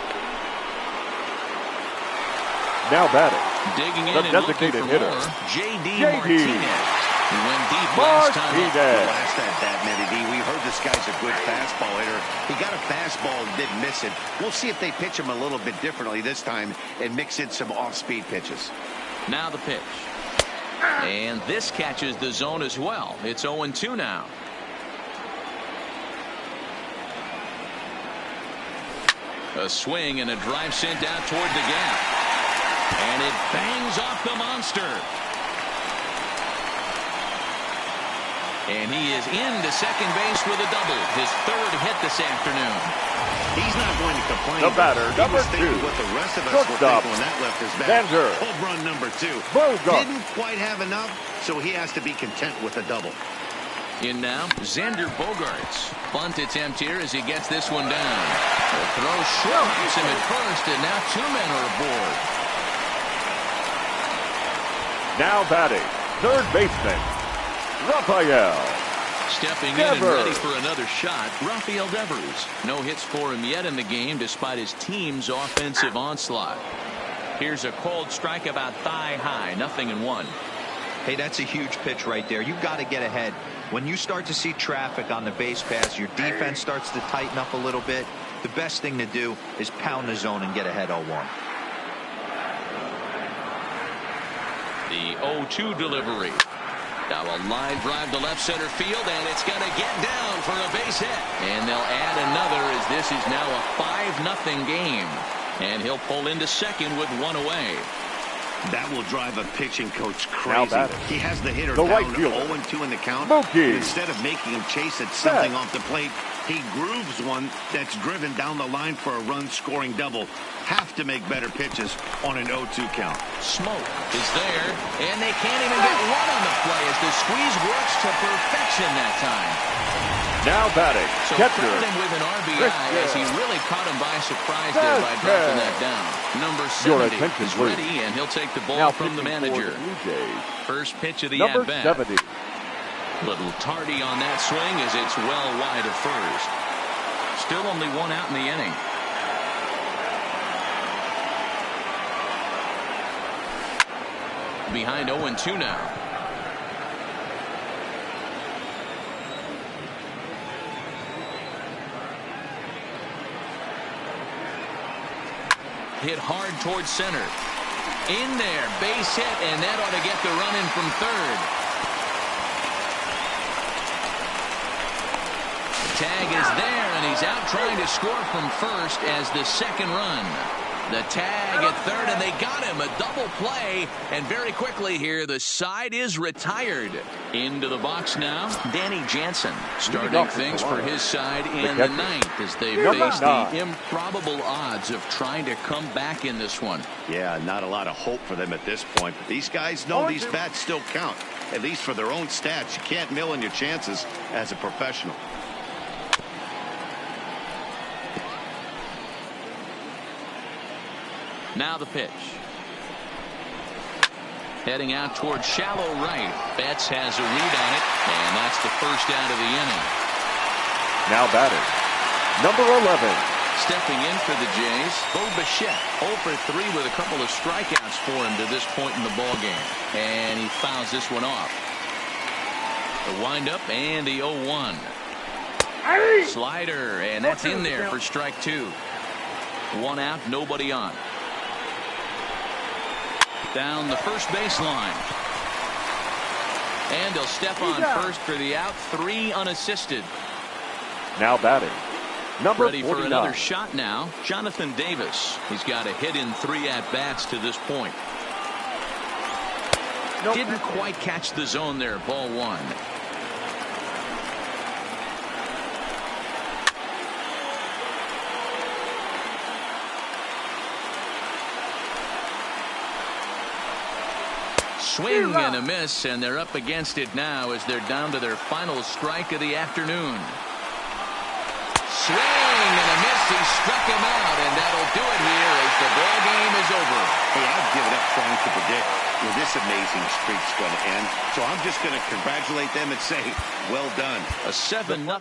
[SPEAKER 2] Now batting.
[SPEAKER 1] Digging in and looking for
[SPEAKER 2] hitter.
[SPEAKER 1] more. J.D. Martinez. He went deep last time.
[SPEAKER 4] Last at that, Matty D. We heard this guy's a good fastball hitter. He got a fastball and didn't miss it. We'll see if they pitch him a little bit differently this time and mix in some off-speed pitches.
[SPEAKER 1] Now the pitch. And this catches the zone as well. It's 0-2 now. A swing and a drive sent out toward the gap. And it bangs off the monster. And he is into second base with a double. His 3rd hit this afternoon.
[SPEAKER 4] He's not going to complain.
[SPEAKER 2] The batter, number 2.
[SPEAKER 4] What the rest of us were thinking when that left his bat. Home run number 2. Didn't quite have enough, so he has to be content with a double.
[SPEAKER 1] In now, Xander Bogaerts. Bunt attempt here as he gets this one down. The throw short hits him at first, and now 2 men are aboard.
[SPEAKER 2] Now batting, 3rd baseman, Rafael.
[SPEAKER 1] Stepping in and ready for another shot, Rafael Devers. No hits for him yet in the game despite his team's offensive onslaught. Here's a cold strike about thigh high, 0-1.
[SPEAKER 3] Hey, that's a huge pitch right there. You've got to get ahead. When you start to see traffic on the base pass, your defense starts to tighten up a little bit. The best thing to do is pound the zone and get ahead 0-1.
[SPEAKER 1] The 0-2 delivery. Now a line drive to left center field, and it's going to get down for a base hit. And they'll add another as this is now a 5-0 game. And he'll pull into second with 1 away.
[SPEAKER 4] That will drive a pitching coach crazy. He has the hitter down 0-2 in the count. Instead of making him chase at something off the plate, he grooves one that's driven down the line for a run-scoring double. Have to make better pitches on an 0-2 count.
[SPEAKER 1] Smoke is there, and they can't even get one on the play as the squeeze works to perfection that time.
[SPEAKER 2] Now batting,
[SPEAKER 1] so
[SPEAKER 2] catcher
[SPEAKER 1] him with an RBI as he really caught him by surprise there by dropping that down. Number 70 is ready, and he'll take the ball from the manager. First pitch of the at-bat.
[SPEAKER 2] 70.
[SPEAKER 1] Little tardy on that swing as it's well wide of first. Still only 1 out in the inning. Behind 0-2 now. Hit hard towards center. In there, base hit, and that ought to get the run in from third. The tag is there, and he's out trying to score from first as the second run. The tag at third, and they got him. A double play, and very quickly here, the side is retired. Into the box now, Danny Jansen starting things for his side in the 9th as they face the improbable odds of trying to come back in this one.
[SPEAKER 4] Yeah, not a lot of hope for them at this point, but these guys know these bats still count, at least for their own stats. You can't mill in your chances as a professional.
[SPEAKER 1] Now the pitch. Heading out towards shallow right. Betts has a read on it, and that's the first out of the inning.
[SPEAKER 2] Now batting, number 11.
[SPEAKER 1] Stepping in for the Jays, Bo Bichette, 0 for 3 with a couple of strikeouts for him to this point in the ballgame. And he fouls this one off. The windup and the 0-1. Slider, and that's in there for strike 2. 1 out, nobody on. Down the first baseline. And he'll step on first for the out. 3 unassisted.
[SPEAKER 2] Now batting, number
[SPEAKER 1] ready
[SPEAKER 2] 49.
[SPEAKER 1] For another shot now, Jonathan Davis. He's got a hit in 3 at-bats to this point. Didn't quite catch the zone there. Ball one. Swing and a miss, and they're up against it now as they're down to their final strike of the afternoon. Swing and a miss. He struck him out, and that'll do it here as the ball game is over.
[SPEAKER 4] Hey, I've given up trying to predict where this amazing streak's going to end, so I'm just going to congratulate them and say, well done.
[SPEAKER 1] A 7-0.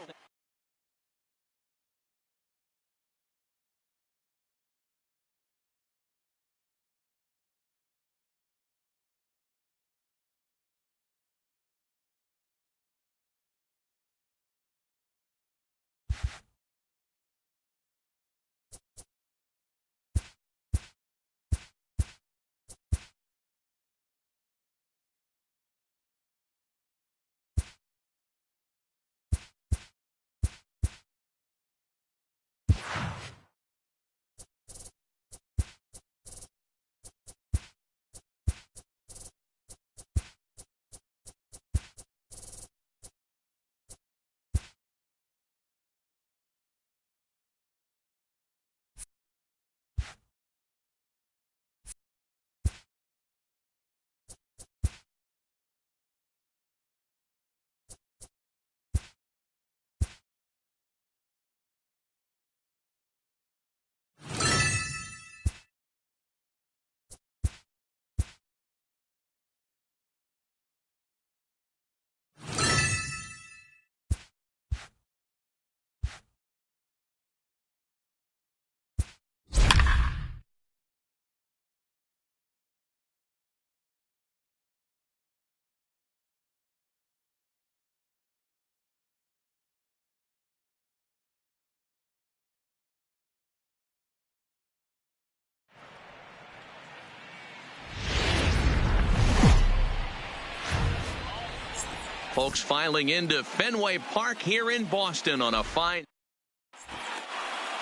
[SPEAKER 1] Folks filing into Fenway Park here in Boston on a fine.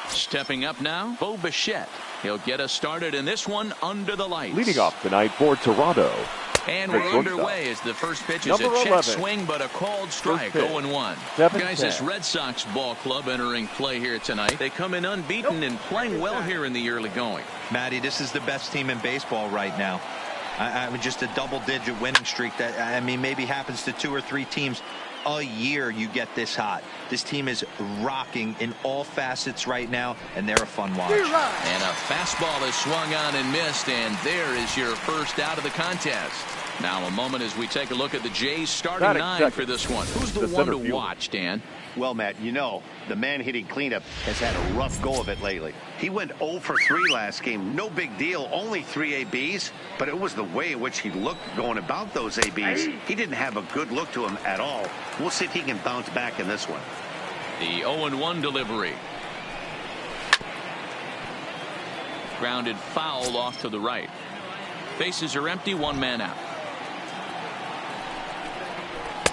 [SPEAKER 1] Stepping up now, Bo Bichette. He'll get us started in this one under the lights.
[SPEAKER 2] Leading off tonight for Toronto.
[SPEAKER 1] And we're underway as the first pitch is a check swing, but a called strike. 0-1. Guys, this Red Sox ball club entering play here tonight. They come in unbeaten and playing well here in the early going.
[SPEAKER 3] Matty, this is the best team in baseball right now. I mean, just a double-digit winning streak that, I mean, maybe happens to 2 or 3 teams a year. You get this hot. This team is rocking in all facets right now, and they're a fun watch.
[SPEAKER 1] And a fastball is swung on and missed, and there is your first out of the contest. Now a moment as we take a look at the Jays starting 9 for this one. Who's the one to watch, Dan?
[SPEAKER 4] Well, Matt, you know, the man hitting cleanup has had a rough go of it lately. He went 0 for 3 last game. No big deal, only 3 ABs, but it was the way in which he looked going about those ABs. He didn't have a good look to him at all. We'll see if he can bounce back in this one.
[SPEAKER 1] The 0-1 delivery. Grounded foul off to the right. Bases are empty, 1 man out.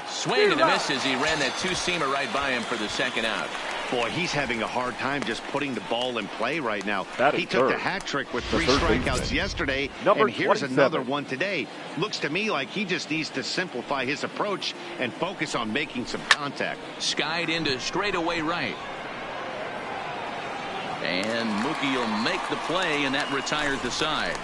[SPEAKER 1] Swing and a miss as he ran that 2-seamer right by him for the second out.
[SPEAKER 4] Boy, he's having a hard time just putting the ball in play right now. He took the hat trick with 3 strikeouts yesterday, and here's another one today. Looks to me like he just needs to simplify his approach and focus on making some contact.
[SPEAKER 1] Skied into straightaway right. And Mookie will make the play, and that retires the side.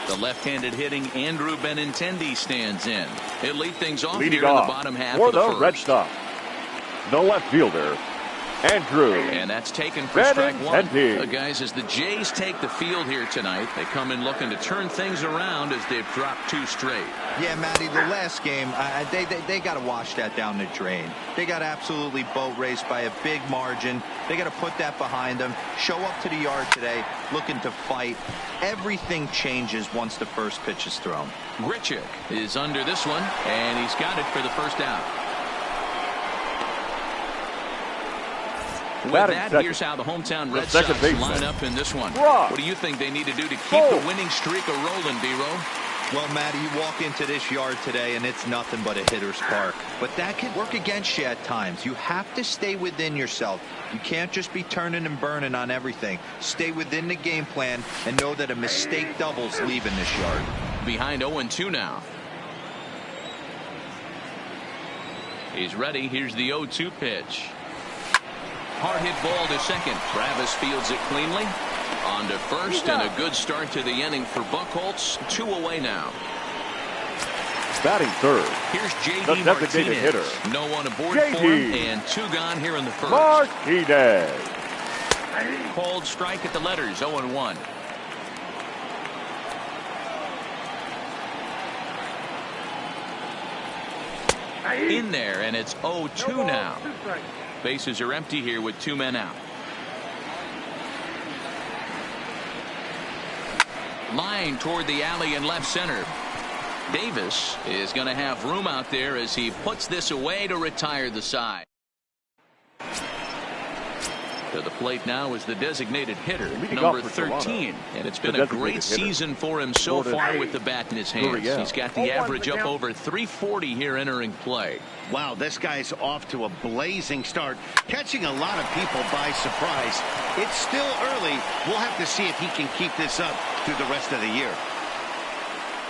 [SPEAKER 1] The left-handed hitting Andrew Benintendi stands in. He'll lead things off here in the bottom half of the first.
[SPEAKER 2] Red Sox, the left fielder, Andrew.
[SPEAKER 1] And that's taken for strike 1. Guys, as the Jays take the field here tonight, they come in looking to turn things around as they've dropped 2 straight.
[SPEAKER 3] Yeah, Matty, the last game, they got to wash that down the drain. They got absolutely boat raced by a big margin. They got to put that behind them. Show up to the yard today looking to fight. Everything changes once the first pitch is thrown.
[SPEAKER 1] Grichuk is under this one, and he's got it for the first out. With that, here's how the hometown Red Sox line up in this one. What do you think they need to do to keep the winning streak a rolling, B-Roll?
[SPEAKER 3] Well, Matty, you walk into this yard today and it's nothing but a hitter's park. But that can work against you at times. You have to stay within yourself. You can't just be turning and burning on everything. Stay within the game plan and know that a mistake doubles leaving this yard.
[SPEAKER 1] Behind 0-2 now. He's ready. Here's the 0-2 pitch. Hard hit ball to second. Travis fields it cleanly. On to first, and a good start to the inning for Buchholz. 2 away now.
[SPEAKER 2] Batting third.
[SPEAKER 1] Here's J.D. Martinez.
[SPEAKER 2] Hitter.
[SPEAKER 1] No one aboard for him, and 2 gone here in the first.
[SPEAKER 2] Martinez.
[SPEAKER 1] Called strike at the letters, 0-1. In there, and it's 0-2 now. Bases are empty here with 2 men out. Line toward the alley in left center. Davis is going to have room out there as he puts this away to retire the side. To the plate now is the designated hitter, number 13. And it's been a great season for him so far with the bat in his hands. He's got the average up over 340 here entering play.
[SPEAKER 4] Wow, this guy's off to a blazing start, catching a lot of people by surprise. It's still early. We'll have to see if he can keep this up through the rest of the year.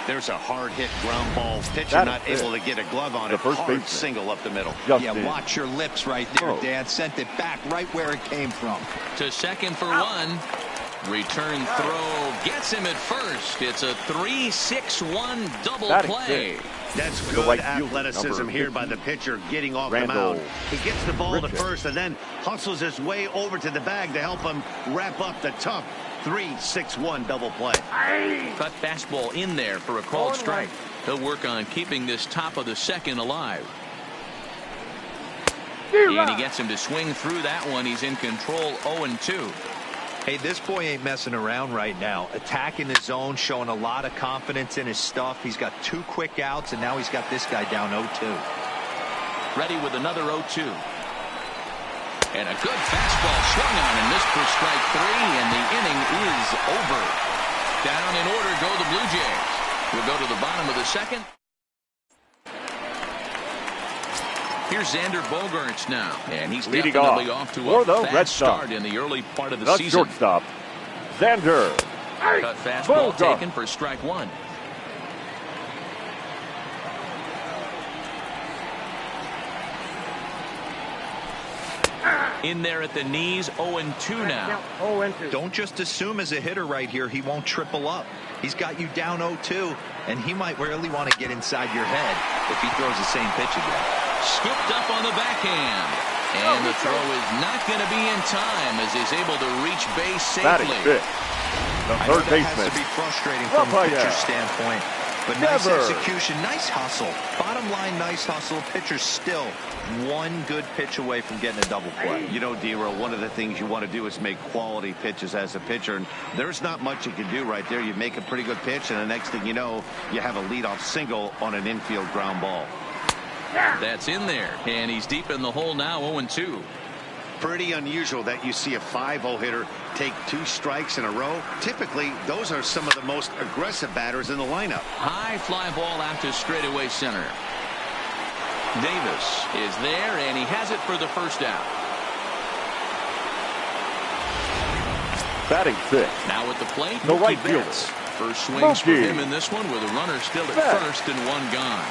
[SPEAKER 4] There's a hard hit ground ball. Pitcher not able to get a glove on it. Hard single up the middle.
[SPEAKER 3] Yeah, watch your lips right there, Dan. Sent it back right where it came from.
[SPEAKER 1] To second for 1. Return throw gets him at first. It's a 3-6-1 double play.
[SPEAKER 4] That's good athleticism here by the pitcher getting off the mound. He gets the ball to first and then hustles his way over to the bag to help him wrap up the tough 3-6-1 double play.
[SPEAKER 1] Cut fastball in there for a called strike. He'll work on keeping this top of the second alive. And he gets him to swing through that one. He's in control, 0-2.
[SPEAKER 3] Hey, this boy ain't messing around right now. Attacking the zone, showing a lot of confidence in his stuff. He's got 2 quick outs, and now he's got this guy down 0-2.
[SPEAKER 1] Ready with another 0-2. And a good fastball swung on and missed for strike 3, and the inning is over. Down in order go the Blue Jays. We'll go to the bottom of the second. Here's Xander Bogaerts now, and he's definitely off to a fast start in the early part of the season.
[SPEAKER 2] Shortstop, Xander.
[SPEAKER 1] Cut fastball taken for strike 1. In there at the knees, 0-2 now.
[SPEAKER 3] Don't just assume as a hitter right here he won't triple up. He's got you down 0-2, and he might really want to get inside your head if he throws the same pitch again.
[SPEAKER 1] Scooped up on the backhand. And the throw is not going to be in time as he's able to reach base safely.
[SPEAKER 2] The third baseman.
[SPEAKER 3] Has to be frustrating from a pitcher's standpoint. But nice execution, nice hustle. Bottom line, nice hustle. Pitcher's still 1 good pitch away from getting a double play.
[SPEAKER 4] You know, D-Roll, one of the things you want to do is make quality pitches as a pitcher. And there's not much you can do right there. You make a pretty good pitch, and the next thing you know, you have a leadoff single on an infield ground ball.
[SPEAKER 1] That's in there, and he's deep in the hole now, 0-2.
[SPEAKER 4] Pretty unusual that you see a 5-0 hitter take 2 strikes in a row. Typically, those are some of the most aggressive batters in the lineup.
[SPEAKER 1] High fly ball out to straightaway center. Davis is there, and he has it for the first out.
[SPEAKER 2] Batting 6.
[SPEAKER 1] Now at the plate,
[SPEAKER 2] the right fielder.
[SPEAKER 1] First swings for him in this one with a runner still at first and 1 gone.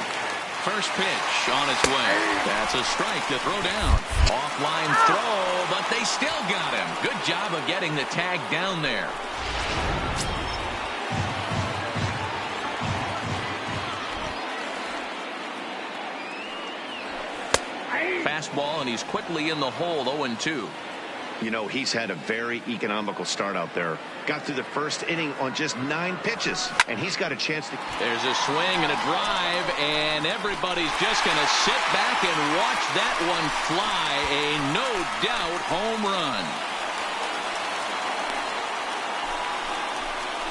[SPEAKER 1] First pitch on its way. That's a strike to throw down. Offline throw, but they still got him. Good job of getting the tag down there. Fastball, and he's quickly in the hole, 0-2.
[SPEAKER 4] You know, he's had a very economical start out there. Got through the first inning on just 9 pitches, and he's got a chance to...
[SPEAKER 1] There's a swing and a drive, and everybody's just going to sit back and watch that one fly. A no-doubt home run.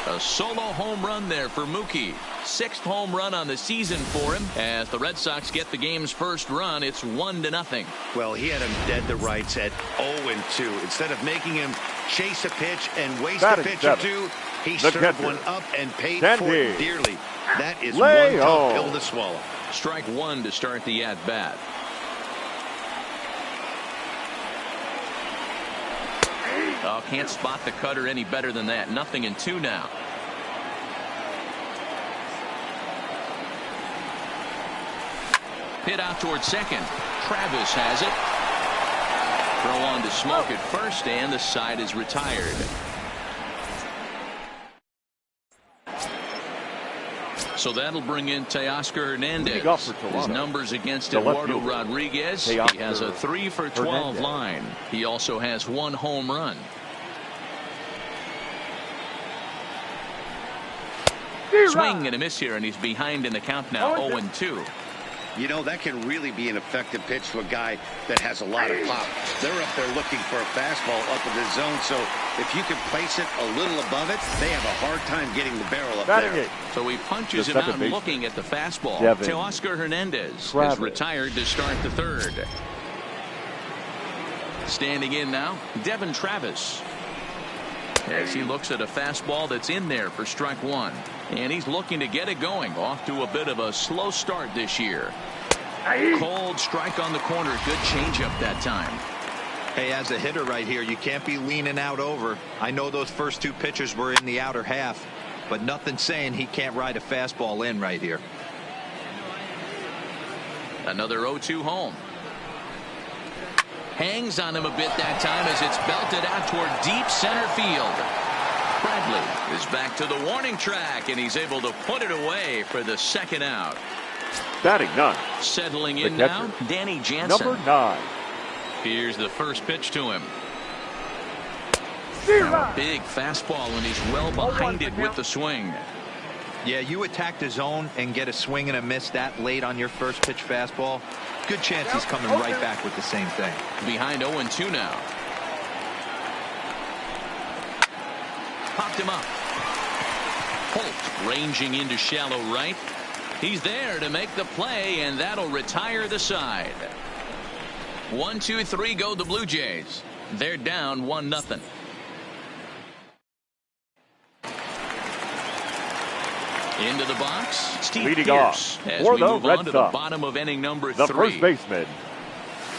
[SPEAKER 1] A solo home run there for Mookie. 6th home run on the season for him. As the Red Sox get the game's first run, it's 1-0.
[SPEAKER 4] Well, he had him dead to rights at 0-2. Instead of making him chase a pitch and waste a pitch or 2, He served one up and paid for it dearly. That is one tough pill to swallow.
[SPEAKER 1] Strike one to start the at-bat. Oh, can't spot the cutter any better than that. 0-2 now. Hit out towards second. Travis has it. Throw on to Smoke at first, and the side is retired. So that'll bring in Teoscar Hernandez. His numbers against Eduardo Rodriguez. He has a 3 for 12 line. He also has 1 home run. Swing and a miss here, and he's behind in the count now, 0-2.
[SPEAKER 4] You know, that can really be an effective pitch to a guy that has a lot of pop. They're up there looking for a fastball up in the zone, so if you can place it a little above it, they have a hard time getting the barrel up there.
[SPEAKER 1] So he punches him out looking at the fastball. Teoscar Hernandez is retired to start the third. Standing in now, Devin Travis. As he looks at a fastball that's in there for strike one. And he's looking to get it going. Off to a bit of a slow start this year. Cold strike on the corner. Good changeup that time.
[SPEAKER 3] Hey, as a hitter right here, you can't be leaning out over. I know those first 2 pitches were in the outer half, but nothing saying he can't ride a fastball in right here.
[SPEAKER 1] Another 0-2 home. Hangs on him a bit that time as it's belted out toward deep center field. Bradley is back to the warning track, and he's able to put it away for the second out.
[SPEAKER 2] Batting 9.
[SPEAKER 1] Settling in now, Danny Jansen.
[SPEAKER 2] Number 9.
[SPEAKER 1] Here's the first pitch to him. A big fastball, and he's well behind it with the swing.
[SPEAKER 3] Yeah, you attack the zone and get a swing and a miss that late on your first pitch fastball. Good chance he's coming right back with the same thing.
[SPEAKER 1] Behind 0-2 now. Popped him up. Holt ranging into shallow right. He's there to make the play, and that'll retire the side. 1-2-3 go the Blue Jays. They're down 1-0. Into the box, Steve
[SPEAKER 2] leading
[SPEAKER 1] Pierce,
[SPEAKER 2] off
[SPEAKER 1] as
[SPEAKER 2] for
[SPEAKER 1] we
[SPEAKER 2] the
[SPEAKER 1] move
[SPEAKER 2] Red
[SPEAKER 1] on to
[SPEAKER 2] Sox.
[SPEAKER 1] the bottom of inning number 3.
[SPEAKER 2] The first baseman.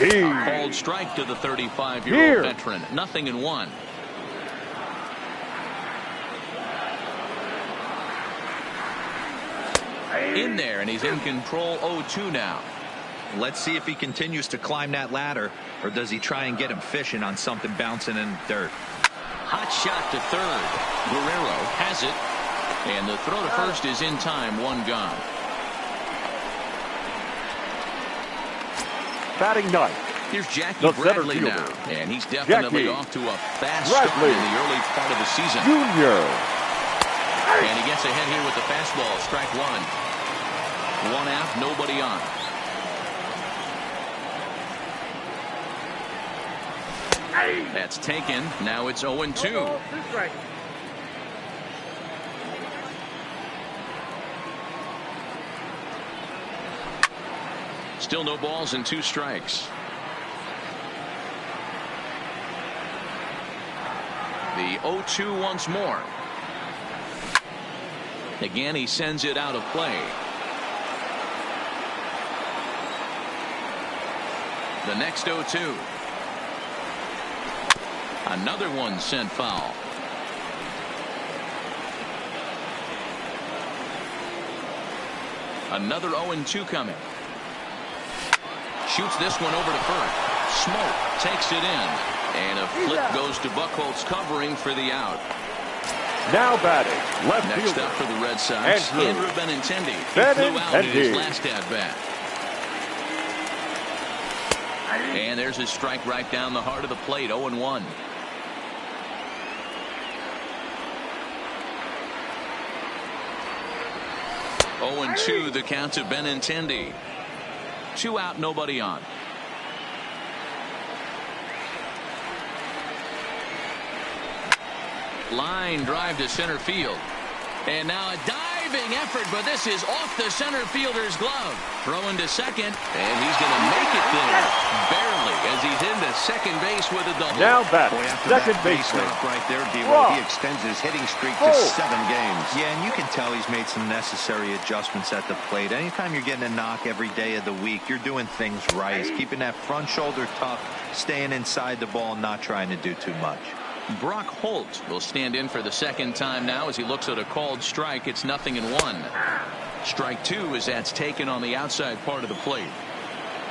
[SPEAKER 1] A cold strike to the 35-year-old veteran. 0-1. In there, and he's in control. 0-2 now.
[SPEAKER 3] Let's see if he continues to climb that ladder, or does he try and get him fishing on something bouncing in the dirt.
[SPEAKER 1] Hot shot to third. Guerrero has it. And the throw to first is in time. 1 gone.
[SPEAKER 2] Batting 9.
[SPEAKER 1] Here's Jackie Bradley now. And he's definitely off to a fast start in the early part of the season.
[SPEAKER 2] Junior.
[SPEAKER 1] And he gets ahead here with the fastball. Strike 1. 1 out, nobody on. That's taken. Now it's 0-2. Still no balls and 2 strikes. The 0-2 once more. Again, he sends it out of play. The next 0-2. Another one sent foul. Another 0-2 coming. Shoots this one over to first. Smoke takes it in. And a flip goes to Buchholz covering for the out.
[SPEAKER 2] Now batting. Left
[SPEAKER 1] Next
[SPEAKER 2] fielder.
[SPEAKER 1] up for the Red Sox, Andrew Benintendi. He flew out in his last at-bat. And there's his strike right down the heart of the plate. 0-1. Oh-2 the count to Benintendi. 2 out, nobody on. Line drive to center field. And now a dive saving effort, but this is off the center fielder's glove. Throwing to second, and he's going to make it there. Barely, as he's into second base with a double.
[SPEAKER 2] Now batting, second
[SPEAKER 4] base
[SPEAKER 2] baseman.
[SPEAKER 4] Right there, D-Roll. He extends his hitting streak to 7 games.
[SPEAKER 3] Yeah, and you can tell he's made some necessary adjustments at the plate. Anytime you're getting a knock every day of the week, you're doing things right. Keeping that front shoulder tucked, staying inside the ball, not trying to do too much.
[SPEAKER 1] Brock Holt will stand in for the second time now as he looks at a called strike. It's 0-1. Strike 2 as that's taken on the outside part of the plate.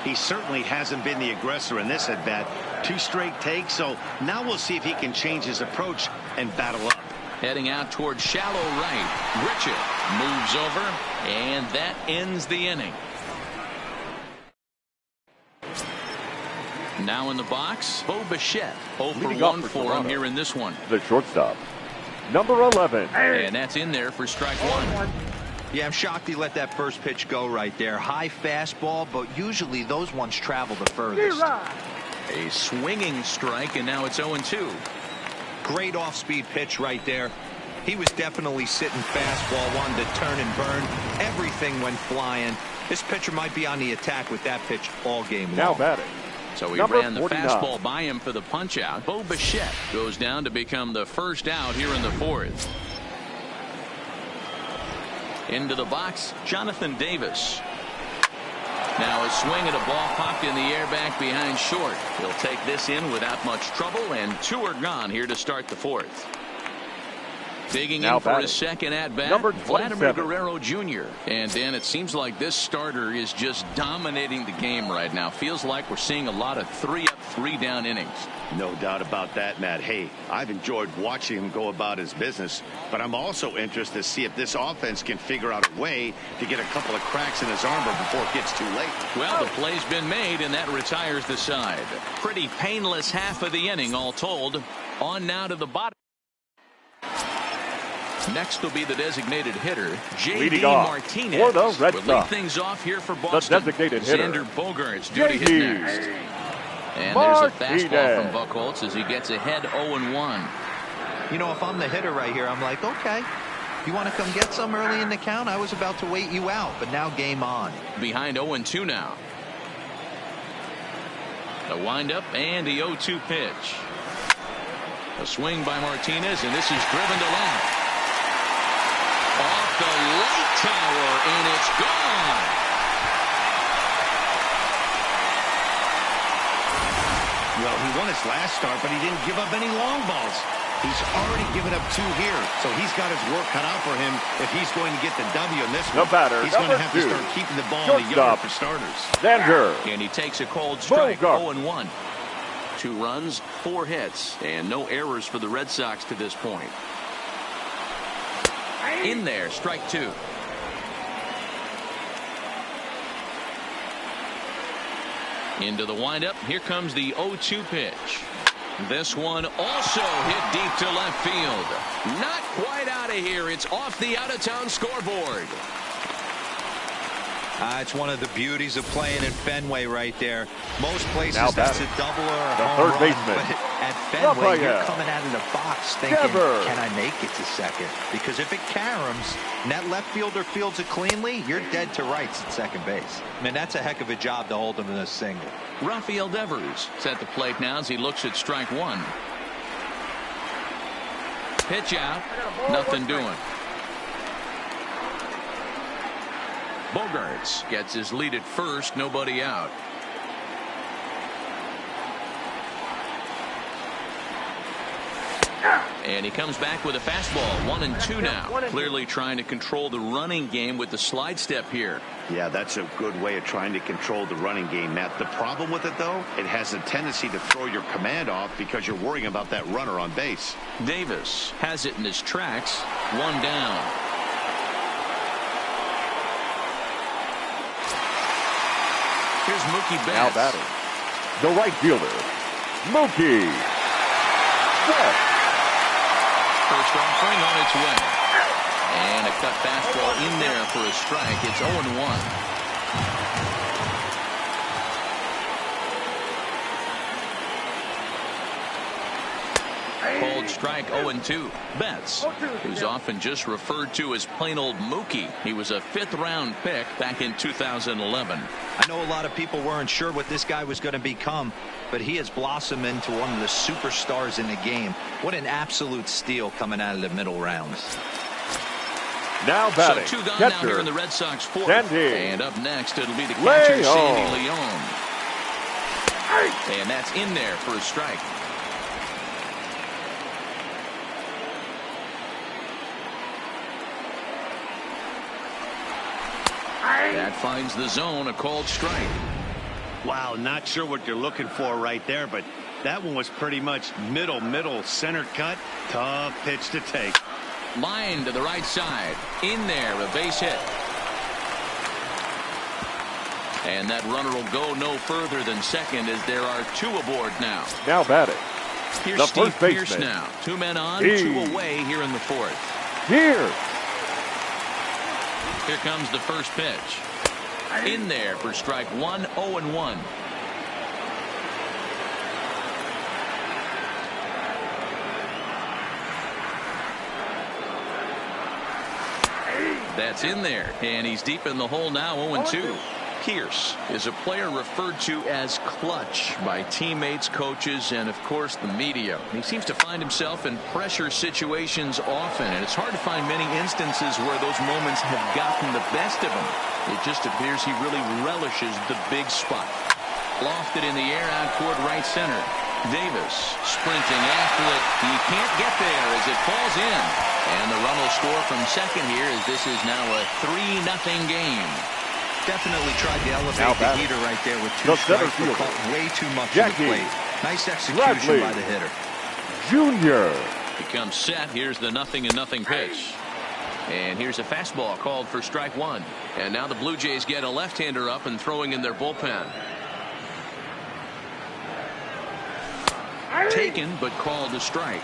[SPEAKER 4] He certainly hasn't been the aggressor in this at bat. 2 straight takes, so now we'll see if he can change his approach and battle up.
[SPEAKER 1] Heading out towards shallow right. Richard moves over, and that ends the inning. Now in the box, Bo Bichette. 0 for 1 for him here in this one.
[SPEAKER 2] The shortstop, number 11.
[SPEAKER 1] And that's in there for strike 1.
[SPEAKER 3] Yeah, I'm shocked he let that first pitch go right there. High fastball, but usually those ones travel the furthest.
[SPEAKER 1] A swinging strike, and now it's 0-2.
[SPEAKER 3] Great off-speed pitch right there. He was definitely sitting fastball, wanted to turn and burn. Everything went flying. This pitcher might be on the attack with that pitch all game long.
[SPEAKER 2] Now batting,
[SPEAKER 1] so he
[SPEAKER 2] number
[SPEAKER 1] ran the
[SPEAKER 2] 49.
[SPEAKER 1] fastball by him for the punch out. Bo Bichette goes down to become the first out here in the 4th. Into the box, Jonathan Davis. Now a swing at a ball popped in the air back behind short. He'll take this in without much trouble, and 2 are gone here to start the 4th. Digging
[SPEAKER 2] now
[SPEAKER 1] in for
[SPEAKER 2] batting,
[SPEAKER 1] his second at-bat,
[SPEAKER 2] number
[SPEAKER 1] Vladimir
[SPEAKER 2] 27.
[SPEAKER 1] Guerrero Jr. And Dan, it seems like this starter is just dominating the game right now. Feels like we're seeing a lot of 3-up, 3-down innings.
[SPEAKER 4] No doubt about that, Matt. Hey, I've enjoyed watching him go about his business, but I'm also interested to see if this offense can figure out a way to get a couple of cracks in his armor before it gets too late.
[SPEAKER 1] Well, the play's been made, and that retires the side. Pretty painless half of the inning, all told. On now to the bottom. Next will be the designated hitter, J.D. Martinez.
[SPEAKER 2] For the Red
[SPEAKER 1] will
[SPEAKER 2] Sox,
[SPEAKER 1] lead things off here for Boston.
[SPEAKER 2] the designated hitter,
[SPEAKER 1] Xander Bogaerts due to hit next. And
[SPEAKER 2] Martinez.
[SPEAKER 1] There's a fastball from Buchholz as he gets ahead 0-1.
[SPEAKER 3] You know, if I'm the hitter right here, I'm like, okay, you want to come get some early in the count? I was about to wait you out, but now game on.
[SPEAKER 1] Behind 0-2 now. The windup and the 0-2 pitch. A swing by Martinez, and this is driven to left. Off the light tower, and it's gone.
[SPEAKER 4] Well, he won his last start, but he didn't give up any long balls. He's already given up 2 here, so he's got his work cut out for him if he's going to get the W in this one. He's going to have to start keeping the ball in the yard for starters.
[SPEAKER 2] Xander.
[SPEAKER 1] And he takes a cold strike, 0-1. 2 runs, 4 hits, and no errors for the Red Sox to this point. In there, strike 2. Into the windup. Here comes the 0-2 pitch. This one also hit deep to left field. Not quite out of here. It's off the out-of-town scoreboard.
[SPEAKER 3] It's one of the beauties of playing in Fenway right there. Most places that's a double or a home
[SPEAKER 2] third
[SPEAKER 3] run,
[SPEAKER 2] baseman,
[SPEAKER 3] but at Fenway you're coming out of the box thinking, can I make it to second? Because if it caroms and that left fielder fields it cleanly, you're dead to rights at second base. I mean, that's a heck of a job to hold him in a single.
[SPEAKER 1] Rafael Devers is at the plate now as he looks at strike 1. Pitch out, nothing doing. Bogaerts gets his lead at first, nobody out. And he comes back with a fastball, 1-2 now. Clearly trying to control the running game with the slide step here.
[SPEAKER 4] Yeah, that's a good way of trying to control the running game, Matt. The problem with it, though, it has a tendency to throw your command off because you're worrying about that runner on base.
[SPEAKER 1] Davis has it in his tracks, 1 down. Here's Mookie Betts.
[SPEAKER 2] Now batting, the right fielder, Mookie Betts.
[SPEAKER 1] First offering on its way. And a cut fastball in there for a strike. It's 0-1. Cold strike. 0-2. Betts, who's often just referred to as plain old Mookie. He was a 5th-round pick back in 2011.
[SPEAKER 3] I know a lot of people weren't sure what this guy was going to become, but he has blossomed into one of the superstars in the game. What an absolute steal coming out of the middle rounds.
[SPEAKER 2] Now batting,
[SPEAKER 1] so 2 gone
[SPEAKER 2] catcher,
[SPEAKER 1] now here in the Red Sox 4th.
[SPEAKER 2] Sandy.
[SPEAKER 1] And up next, it'll be the catcher,
[SPEAKER 2] Leon.
[SPEAKER 1] Sandy Leon. And that's in there for a strike. That finds the zone, a called strike.
[SPEAKER 4] Wow, not sure what you're looking for right there, but that one was pretty much middle, center cut. Tough pitch to take.
[SPEAKER 1] Line to the right side. In there, a base hit. And that runner will go no further than second as there are 2 aboard now.
[SPEAKER 2] Now batting.
[SPEAKER 1] Here's
[SPEAKER 2] the
[SPEAKER 1] Steve
[SPEAKER 2] first
[SPEAKER 1] Pierce
[SPEAKER 2] baseman.
[SPEAKER 1] now. 2 men on, 2 away here in the 4th.
[SPEAKER 2] Here
[SPEAKER 1] comes the first pitch. In there for strike 1, 0-1. That's in there, and he's deep in the hole now. 0-2. Pierce is a player referred to as clutch by teammates, coaches, and of course the media. He seems to find himself in pressure situations often, and it's hard to find many instances where those moments have gotten the best of him. It just appears he really relishes the big spot. Lofted in the air out toward right center. Davis sprinting after it. He can't get there as it falls in. And the run will score from second here as this is now a 3-0 game.
[SPEAKER 3] Definitely tried to elevate the heater right there with 2 strikes, but caught way too much of the plate. Nice execution by the hitter.
[SPEAKER 2] Junior.
[SPEAKER 1] He comes set. Here's the 0-0 pitch. And here's a fastball called for strike 1. And now the Blue Jays get a left-hander up and throwing in their bullpen. Taken, but called a strike.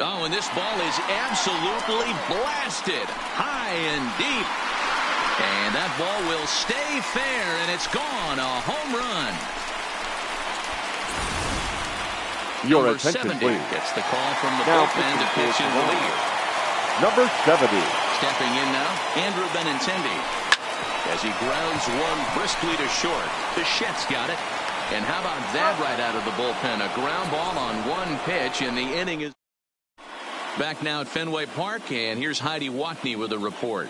[SPEAKER 1] Oh, and this ball is absolutely blasted high and deep. And that ball will stay fair, and it's gone. A home run.
[SPEAKER 2] Your
[SPEAKER 1] Number
[SPEAKER 2] attention,
[SPEAKER 1] 70
[SPEAKER 2] please.
[SPEAKER 1] gets the call from the bullpen to pitch in relief.
[SPEAKER 2] Number 70.
[SPEAKER 1] Stepping in now, Andrew Benintendi. As he grounds one briskly to short. Bichette's got it. And how about that right out of the bullpen? A ground ball on one pitch, and the inning is back now at Fenway Park, and here's Heidi Watney with a report.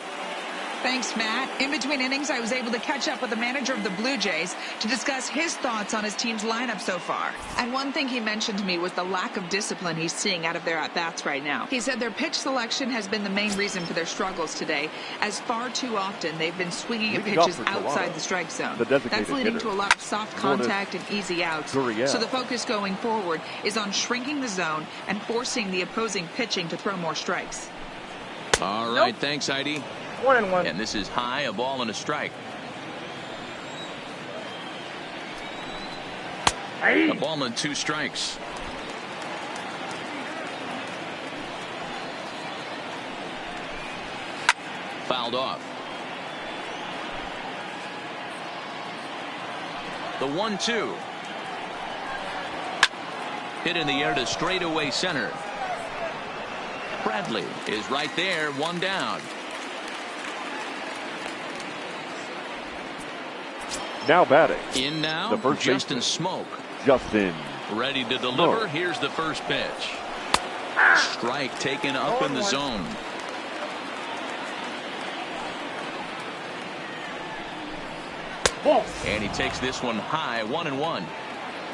[SPEAKER 5] Thanks, Matt. In between innings, I was able to catch up with the manager of the Blue Jays to discuss his thoughts on his team's lineup so far. And one thing he mentioned to me was the lack of discipline he's seeing out of their at-bats right now. He said their pitch selection has been the main reason for their struggles today, as far too often they've been swinging at pitches outside the strike zone. That's leading to a lot of soft contact and easy outs. So the focus going forward is on shrinking the zone and forcing the opposing pitching to throw more strikes.
[SPEAKER 1] All right, thanks, Heidi.
[SPEAKER 6] 1-1.
[SPEAKER 1] And this is high, a ball and a strike. A ball and 2 strikes. Fouled off. The 1-2. Hit in the air to straightaway center. Bradley is right there, 1 down.
[SPEAKER 2] Now batting.
[SPEAKER 1] In now,
[SPEAKER 2] the first
[SPEAKER 1] Justin Smoke.
[SPEAKER 2] Justin.
[SPEAKER 1] Ready to deliver. Here's the first pitch. Strike taken up in the zone. And he takes this one high, 1-1.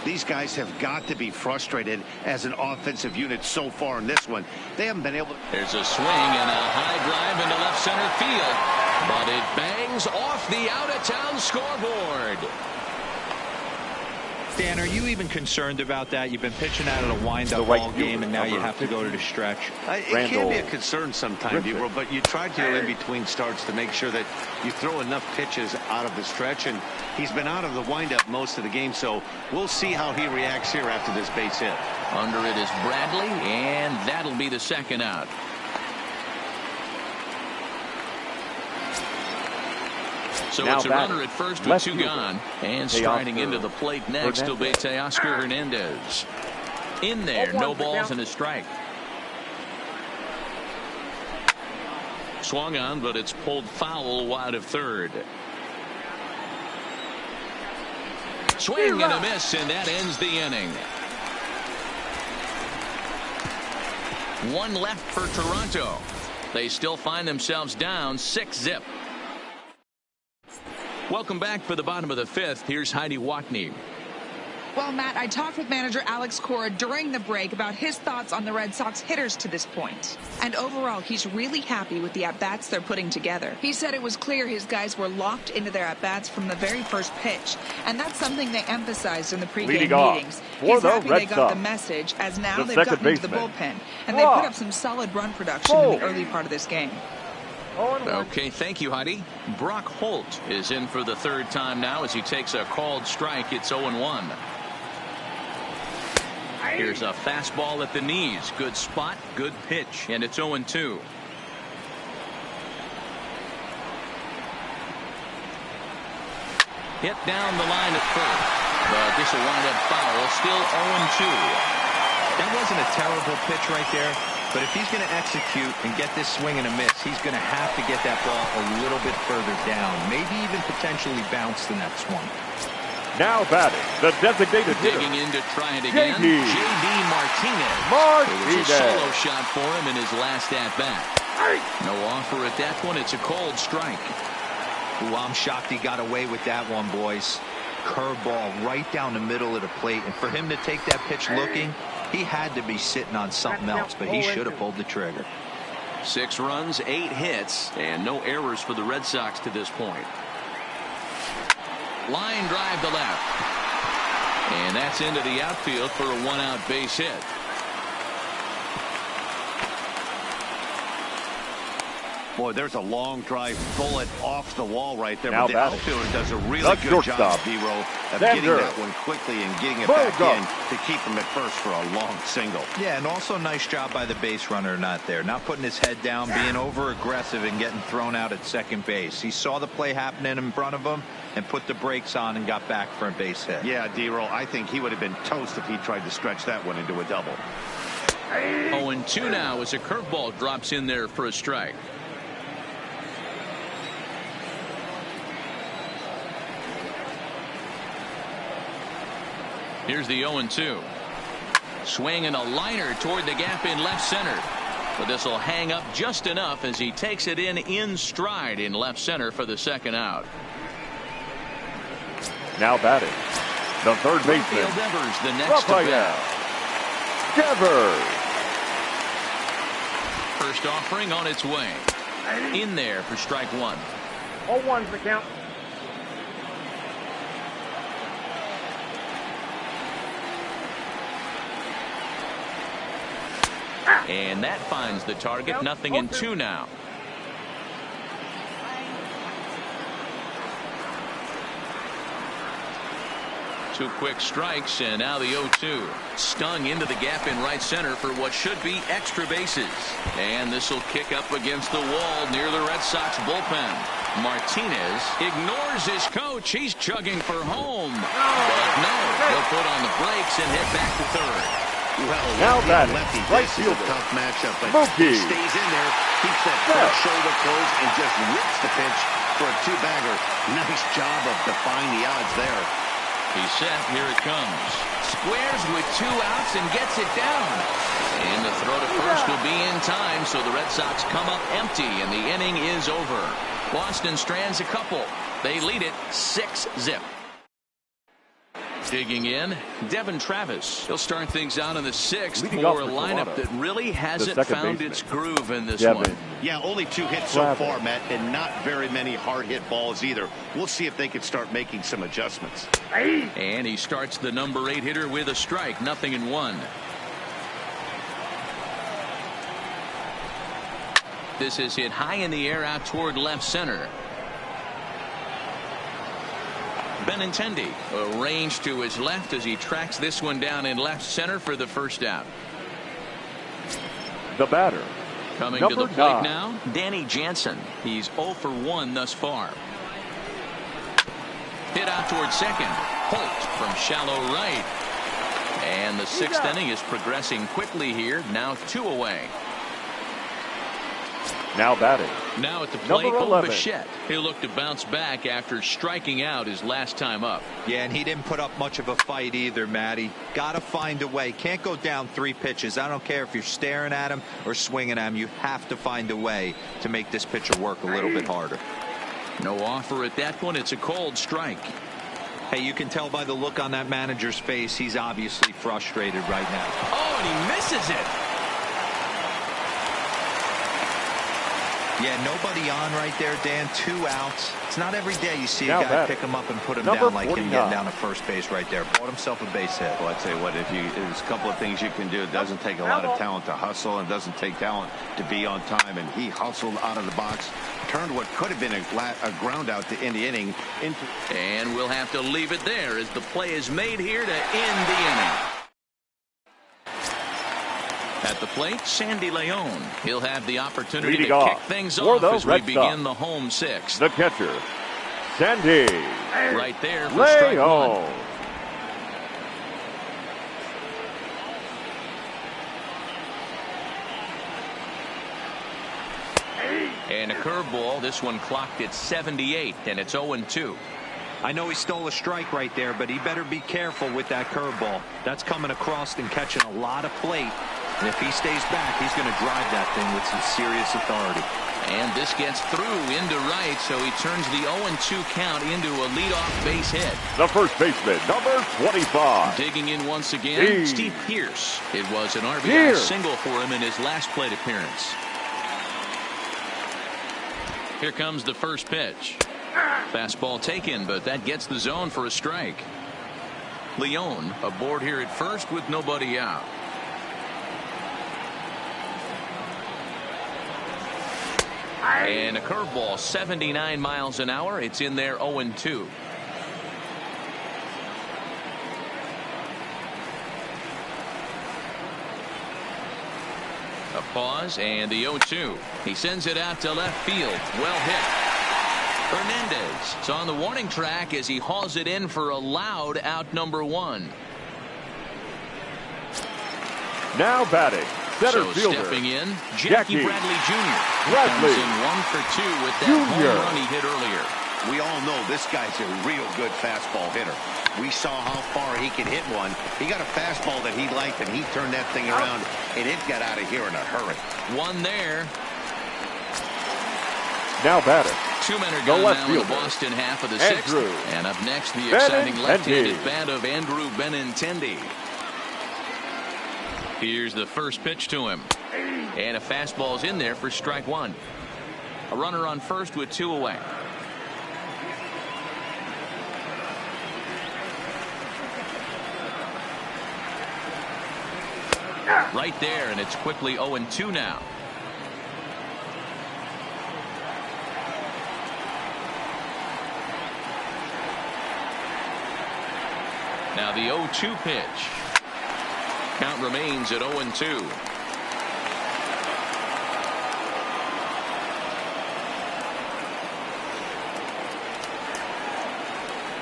[SPEAKER 4] These guys have got to be frustrated as an offensive unit so far in this one. They haven't been able to.
[SPEAKER 1] There's a swing and a high drive into left center field. But it bangs off the out-of-town scoreboard.
[SPEAKER 3] Dan, are you even concerned about that? You've been pitching out of the wind-up ball game, and now you have to go to the stretch.
[SPEAKER 4] It can be a concern sometimes, Ebro, but you try to in between starts to make sure that you throw enough pitches out of the stretch, and he's been out of the wind-up most of the game, so we'll see how he reacts here after this base hit.
[SPEAKER 1] Under it is Bradley, and that'll be the second out. So it's a runner at first with 2 gone. And striding into the plate next will be Teoscar Hernandez. In there, no balls and a strike. Swung on, but it's pulled foul wide of third. Swing and a miss, and that ends the inning. 1 left for Toronto. They still find themselves down 6-zip. Welcome back for the bottom of the 5th. Here's Heidi Watney.
[SPEAKER 5] Well, Matt, I talked with manager Alex Cora during the break about his thoughts on the Red Sox hitters to this point. And overall, he's really happy with the at-bats they're putting together. He said it was clear his guys were locked into their at-bats from the very first pitch. And that's something they emphasized in the pregame meetings. He's happy they got the message, as now they've gotten into the bullpen. And they put up some solid run production in the early part of this game.
[SPEAKER 1] Okay, thank you, Heidi. Brock Holt is in for the 3rd time now as he takes a called strike. It's 0-1. Here's a fastball at the knees. Good spot, good pitch, and it's 0-2. Hit down the line at first, but this will wind up foul. Still 0-2.
[SPEAKER 3] That wasn't a terrible pitch right there, but if he's going to execute and get this swing and a miss, he's going to have to get that ball a little bit further down, maybe even potentially bounce the next one.
[SPEAKER 2] Now batting, the designated hitter.
[SPEAKER 1] Digging in to try it again. J.D. Martinez. It was a solo shot for him in his last at-bat. No offer at that one. It's a cold strike.
[SPEAKER 3] Ooh, I'm shocked he got away with that one, boys. Curveball right down the middle of the plate. And for him to take that pitch looking, he had to be sitting on something else, but he should have pulled the trigger.
[SPEAKER 1] 6 runs, 8 hits, and no errors for the Red Sox to this point. Line drive to left. And that's into the outfield for a 1-out base hit.
[SPEAKER 4] Boy, there's a long drive bullet off the wall right there.
[SPEAKER 2] Now
[SPEAKER 4] but the outfielder does a really good job, D-Roll, of getting that one quickly and getting it back in to keep him at first for a long single.
[SPEAKER 3] Yeah, and also nice job by the base runner not there. Not putting his head down, being over-aggressive and getting thrown out at second base. He saw the play happening in front of him and put the brakes on and got back for a base hit.
[SPEAKER 4] Yeah, D-Roll, I think he would have been toast if he tried to stretch that one into a double.
[SPEAKER 1] 0-2 now as a curveball drops in there for a strike. Here's the 0-2. Swing and a liner toward the gap in left center. But this will hang up just enough as he takes it in stride in left center for the 2nd out.
[SPEAKER 2] Now batting, the 3rd baseman,
[SPEAKER 1] Devers, the next to bat.
[SPEAKER 2] Devers.
[SPEAKER 1] First offering on its way. In there for strike 1.
[SPEAKER 6] 0-1's the count.
[SPEAKER 1] And that finds the target. 0-2 now. 2 quick strikes, and now the 0-2. Stung into the gap in right center for what should be extra bases. And this will kick up against the wall near the Red Sox bullpen. Martinez ignores his coach. He's chugging for home. But no, he'll put on the brakes and head back to third.
[SPEAKER 4] Well,
[SPEAKER 2] now
[SPEAKER 4] lefty,
[SPEAKER 2] lefty,
[SPEAKER 4] right field, a tough matchup, but he stays in there, keeps that first shoulder closed, and just rips the pitch for a 2-bagger. Nice job of defying the odds there.
[SPEAKER 1] He's set. Here it comes. Squares with 2 outs and gets it down. And the throw to first will be in time, so the Red Sox come up empty, and the inning is over. Boston strands a couple. They lead it 6-zip. Digging in, Devin Travis. He'll start things out in the 6th for a lineup that really hasn't found its groove in this one.
[SPEAKER 4] Yeah, only 2 hits so far, Matt, and not very many hard hit balls either. We'll see if they can start making some adjustments.
[SPEAKER 1] And he starts the number 8 hitter with a strike, 0-1. This is hit high in the air out toward left center. Benintendi arranged to his left as he tracks this one down in left center for the 1st out.
[SPEAKER 2] The batter,
[SPEAKER 1] coming to the plate now, Danny Jansen. He's 0 for 1 thus far. Hit out towards second. Holt from shallow right. And the sixth inning is progressing quickly here. Now 2 away.
[SPEAKER 2] Now batting.
[SPEAKER 1] Now at the plate, Bichette. He'll look to bounce back after striking out his last time up.
[SPEAKER 3] Yeah, and he didn't put up much of a fight either, Matty. Got to find a way. Can't go down 3 pitches. I don't care if you're staring at him or swinging at him. You have to find a way to make this pitcher work a little bit harder.
[SPEAKER 1] No offer at that one. It's a cold strike.
[SPEAKER 3] Hey, you can tell by the look on that manager's face. He's obviously frustrated right now.
[SPEAKER 1] Oh, and he misses it.
[SPEAKER 3] Yeah, nobody on right there, Dan. 2 outs. It's not every day you see a guy pick him up and put him down like him getting down to first base right there. Bought himself a base hit.
[SPEAKER 4] Well, I'd say what, there's a couple of things you can do. It doesn't take a lot of talent to hustle, and doesn't take talent to be on time. And he hustled out of the box, turned what could have been a ground out to end the inning into.
[SPEAKER 1] And we'll have to leave it there as the play is made here to end the inning. At the plate, Sandy Leon. He'll have the opportunity to kick things off as we begin the home 6th.
[SPEAKER 2] The catcher, Sandy.
[SPEAKER 1] Right there for strike 1. And a curveball. This one clocked at 78, and it's 0-2.
[SPEAKER 3] I know he stole a strike right there, but he better be careful with that curveball. That's coming across and catching a lot of plate. And if he stays back, he's going to drive that thing with some serious authority.
[SPEAKER 1] And this gets through into right, so he turns the 0-2 count into a leadoff base hit.
[SPEAKER 2] The first baseman, number 25.
[SPEAKER 1] Digging in once again, Steve Pearce. It was an RBI single for him in his last plate appearance. Here comes the first pitch. Fastball taken, but that gets the zone for a strike. Leon aboard here at first with nobody out. And a curveball, 79 miles an hour. It's in there, 0-2. A pause and the 0-2. He sends it out to left field. Well hit. Hernandez is on the warning track as he hauls it in for a loud out number 1.
[SPEAKER 2] Now batting, center fielder.
[SPEAKER 1] Stepping in, Jackie Bradley Jr. Comes in 1 for 2 with that home run he hit earlier.
[SPEAKER 4] We all know this guy's a real good fastball hitter. We saw how far he could hit one. He got a fastball that he liked, and he turned that thing around, and it got out of here in a hurry.
[SPEAKER 1] One there.
[SPEAKER 2] Now batting.
[SPEAKER 1] 2 men are gone now in the Boston half of the 6th. And up next, the exciting left-handed bat of Andrew Benintendi. Here's the first pitch to him. And a fastball's in there for strike 1. A runner on first with 2 away. Right there, and it's quickly 0-2 now. Now the 0-2 pitch. Count remains at 0-2.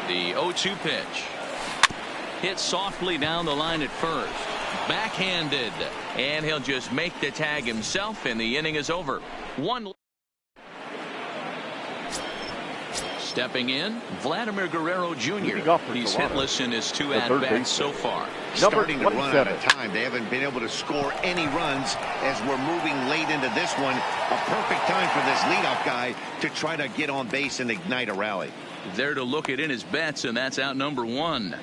[SPEAKER 1] The 0-2 pitch. Hit softly down the line at first. Backhanded. And he'll just make the tag himself, and the inning is over. 1. Stepping in, Vladimir Guerrero Jr. He's hitless in his 2 at-bats so far.
[SPEAKER 4] Starting to run out of time. They haven't been able to score any runs as we're moving late into this one. A perfect time for this leadoff guy to try to get on base and ignite a rally.
[SPEAKER 1] There to look it in his bets, and that's out number 1.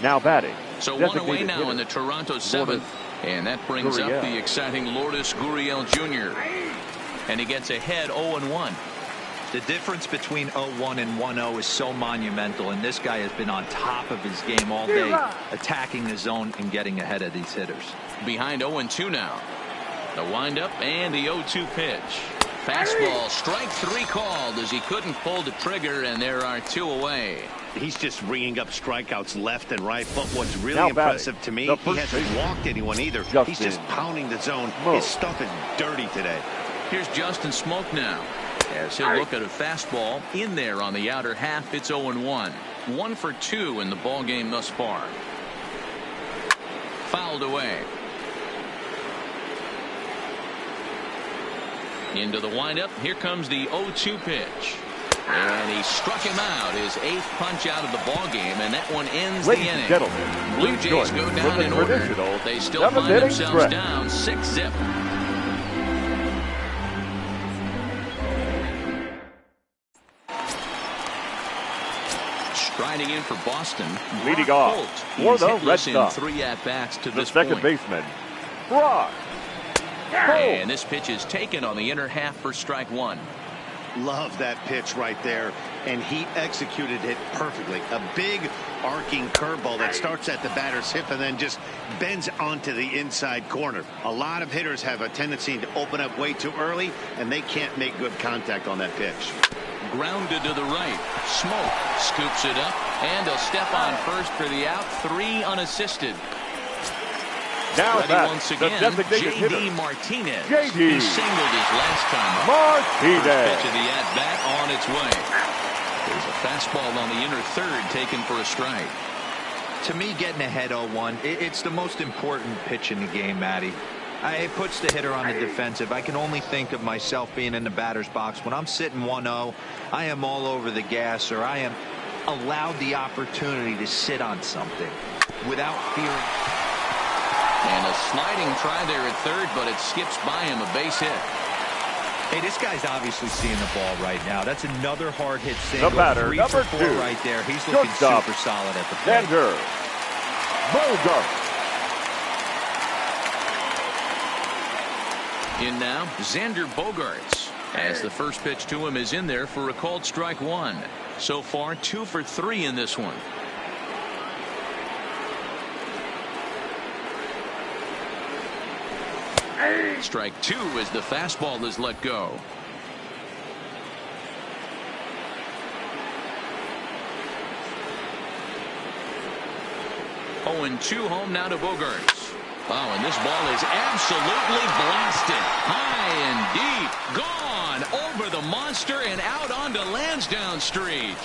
[SPEAKER 2] Now batting.
[SPEAKER 1] So 1 away now in the Toronto 7th. And that brings up the exciting Lourdes Gurriel Jr. And he gets ahead 0-1.
[SPEAKER 3] The difference between 0-1 and 1-0 is so monumental, and this guy has been on top of his game all day, attacking the zone and getting ahead of these hitters.
[SPEAKER 1] Behind 0-2 now. The windup and the 0-2 pitch. Fastball, strike 3 called as he couldn't pull the trigger, and there are 2 away.
[SPEAKER 4] He's just ringing up strikeouts left and right, but what's really impressive to me, he hasn't walked anyone either. He's just pounding the zone. His stuff is dirty today.
[SPEAKER 1] Here's Justin Smoke now, as he'll look at a fastball in there on the outer half. It's 0-1. 1 for 2 in the ball game thus far. Fouled away. Into the windup. Here comes the 0-2 pitch. And he struck him out, his 8th punch out of the ball game, and that one ends the inning. Blue Jays go down in order. They still find themselves down 6-zip. Striding in for Boston,
[SPEAKER 2] leading off for the Red Sox.
[SPEAKER 1] 3 at-bats to
[SPEAKER 2] the
[SPEAKER 1] this
[SPEAKER 2] second
[SPEAKER 1] point.
[SPEAKER 2] baseman, Brock.
[SPEAKER 1] And this pitch is taken on the inner half for strike 1.
[SPEAKER 4] Love that pitch right there, and he executed it perfectly. A big arcing curveball that starts at the batter's hip and then just bends onto the inside corner. A lot of hitters have a tendency to open up way too early, and they can't make good contact on that pitch.
[SPEAKER 1] Grounded to the right. Smoke scoops it up, and a step on first for the out. 3 unassisted.
[SPEAKER 2] Now
[SPEAKER 1] ready once again, J.D. Martinez. He singled his last time up.
[SPEAKER 2] Martinez.
[SPEAKER 1] First pitch of the at-bat on its way. There's a fastball on the inner third taken for a strike.
[SPEAKER 3] To me, getting ahead 0-1, it's the most important pitch in the game, Matty. It puts the hitter on the defensive. I can only think of myself being in the batter's box. When I'm sitting 1-0, I am all over the gas, or I am allowed the opportunity to sit on something without fearing.
[SPEAKER 1] And a sliding try there at third, but it skips by him, a base hit.
[SPEAKER 3] Hey, this guy's obviously seeing the ball right now. That's another hard hit single.
[SPEAKER 2] The batter,
[SPEAKER 3] 3
[SPEAKER 2] number
[SPEAKER 3] for 4
[SPEAKER 2] 2.
[SPEAKER 3] right there. He's looking super solid at the plate.
[SPEAKER 2] Xander Bogaerts.
[SPEAKER 1] In now, Xander Bogaerts, as the first pitch to him is in there for a called strike 1. So far, 2 for 3 in this one. Strike 2 as the fastball is let go. Oh, and 2 home now to Bogaerts. Oh, and this ball is absolutely blasted. High and deep. Gone over the monster and out onto Lansdowne Street.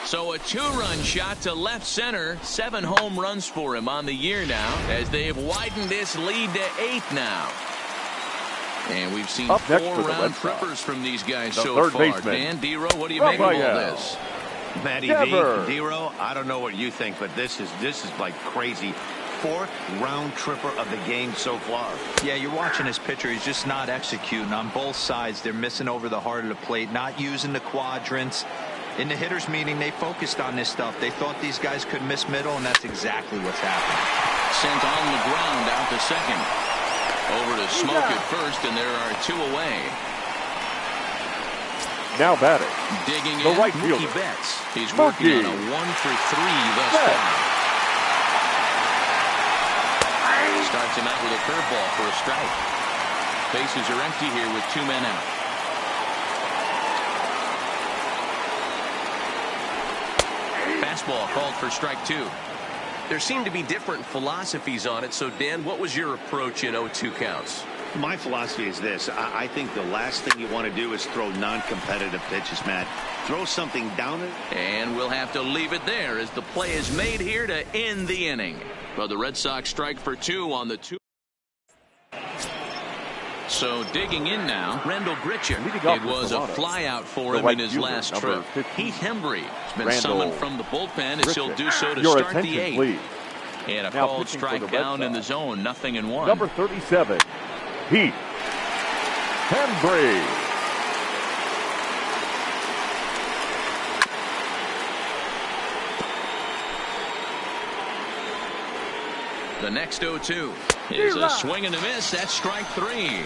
[SPEAKER 1] So a 2-run shot to left center. 7 home runs for him on the year now, as they've widened this lead to 8 now. And we've seen 4 round trippers from these guys so far. Dan, D-Row, what do you make of all this?
[SPEAKER 4] Matty V, D-Row, I don't know what you think, but this is like crazy. 4th round tripper of the game so far.
[SPEAKER 3] Yeah, you're watching this pitcher. He's just not executing on both sides. They're missing over the heart of the plate, not using the quadrants. In the hitters meeting, they focused on this stuff. They thought these guys could miss middle, and that's exactly what's happening.
[SPEAKER 1] Sent on the ground out to second. Over to Smoke at first, and there are 2 away.
[SPEAKER 2] Now batting.
[SPEAKER 1] Digging
[SPEAKER 2] the
[SPEAKER 1] in,
[SPEAKER 2] right
[SPEAKER 1] Mookie
[SPEAKER 2] fielder.
[SPEAKER 1] Betts. He's working on a 1 for 3 thus far. Starts him out with a curveball for a strike. Bases are empty here with 2 men out. Fastball called for strike 2.
[SPEAKER 7] There seem to be different philosophies on it. So, Dan, what was your approach in 0-2 counts?
[SPEAKER 4] My philosophy is this. I think the last thing you want to do is throw non-competitive pitches, Matt. Throw something down it.
[SPEAKER 1] And we'll have to leave it there as the play is made here to end the inning. But the Red Sox strike for 2 on the 2. So digging in now, Randall Gritcher. It was a flyout for him in his last trip. Heath Hembry has been summoned from the bullpen as he'll do so to start the 8th. And a called strike down in the zone, 0-1.
[SPEAKER 2] Number 37, Heath Hembry.
[SPEAKER 1] The next 0-2 is a swing and a miss. That's strike 3.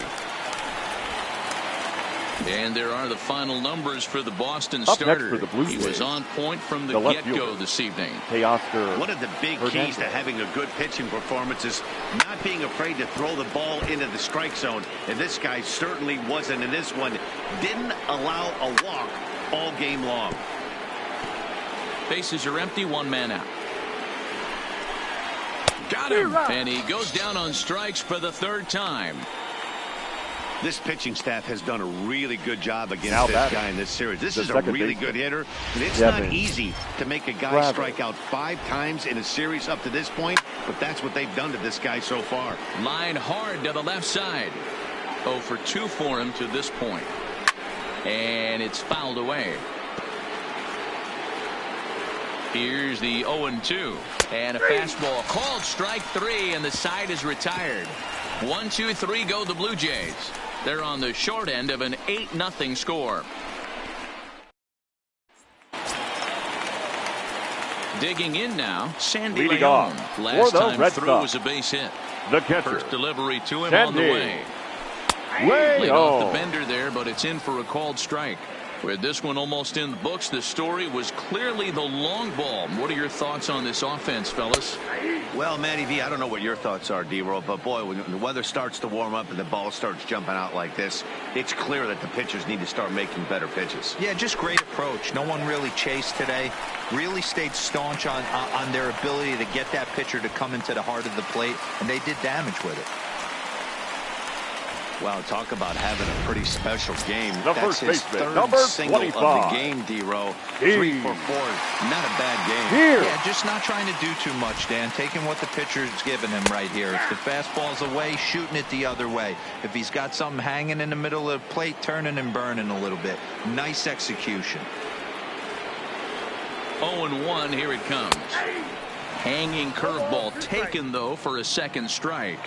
[SPEAKER 1] And there are the final numbers for the Boston starter.
[SPEAKER 2] For the Blue Jays,
[SPEAKER 1] he was on point from the get-go this evening.
[SPEAKER 4] One of the big keys to having a good pitching performance is not being afraid to throw the ball into the strike zone. And this guy certainly wasn't in this one. Didn't allow a walk all game long.
[SPEAKER 1] Bases are empty, 1 man out. Got him, and he goes down on strikes for the 3rd time.
[SPEAKER 4] This pitching staff has done a really good job against this guy in this series. This is a really good hitter, and it's not easy to make a guy strike out 5 times in a series up to this point, but that's what they've done to this guy so far.
[SPEAKER 1] Line hard to the left side. 0 for 2 for him to this point. And it's fouled away. Here's the 0-2. And a fastball called strike 3, and the side is retired. 1-2-3 go the Blue Jays. They're on the short end of an 8-0 score. Digging in now, Sandy Leon. Last time through was a base hit.
[SPEAKER 2] The catcher.
[SPEAKER 1] First delivery to him on the way. Laid off the bender there, but it's in for a called strike. With this one almost in the books, the story was clearly the long ball. What are your thoughts on this offense, fellas?
[SPEAKER 4] Well, Matty V, I don't know what your thoughts are, D-Roll, but boy, when the weather starts to warm up and the ball starts jumping out like this, it's clear that the pitchers need to start making better pitches.
[SPEAKER 3] Yeah, just great approach. No one really chased today. Really stayed staunch on their ability to get that pitcher to come into the heart of the plate, and they did damage with it.
[SPEAKER 4] Wow, talk about having a pretty special game.
[SPEAKER 2] That's his
[SPEAKER 4] third single
[SPEAKER 2] 25.
[SPEAKER 4] of the game, D-Row. 3 for 4. Not a bad game.
[SPEAKER 3] Yeah, just not trying to do too much, Dan. Taking what the pitcher's giving him right here. If the fastball's away, shooting it the other way. If he's got something hanging in the middle of the plate, turning and burning a little bit. Nice execution.
[SPEAKER 1] 0-1, here it comes. Hanging curveball taken, though, for a second strike.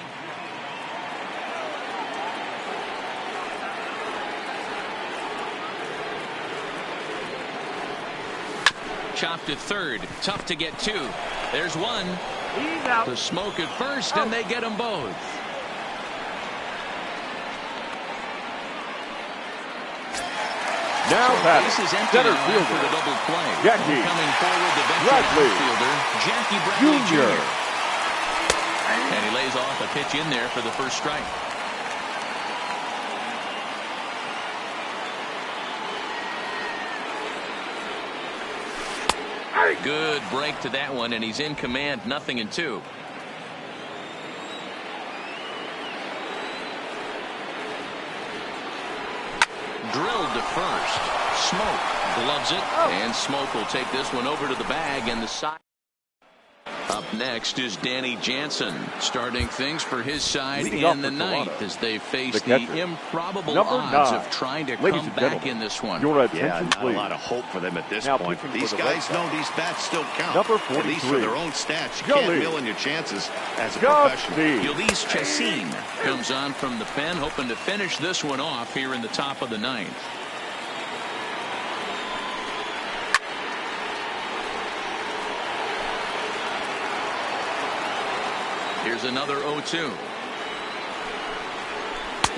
[SPEAKER 1] Chopped to third. Tough to get 2. There's one. To smoke at first, and they get them both.
[SPEAKER 2] Now
[SPEAKER 1] this is empty
[SPEAKER 2] center
[SPEAKER 1] fielder for the double play.
[SPEAKER 2] Jackie
[SPEAKER 1] Coming forward, the veteran fielder, Jackie Bradley Jr. And he lays off a pitch in there for the first strike. Good break to that one, and he's in command, 0-2. Drilled to first. Smoke gloves it, and Smoke will take this one over to the bag, and the side. Up next is Danny Jansen, starting things for his side in the 9th as they face the improbable odds of trying to come back in this one.
[SPEAKER 4] Yeah, not a lot of hope for them at this point. These guys know these bats still count. At least for their own stats. You can't mill in your chances as a professional.
[SPEAKER 1] Yulise Chassin comes on from the pen, hoping to finish this one off here in the top of the 9th. Here's another 0-2.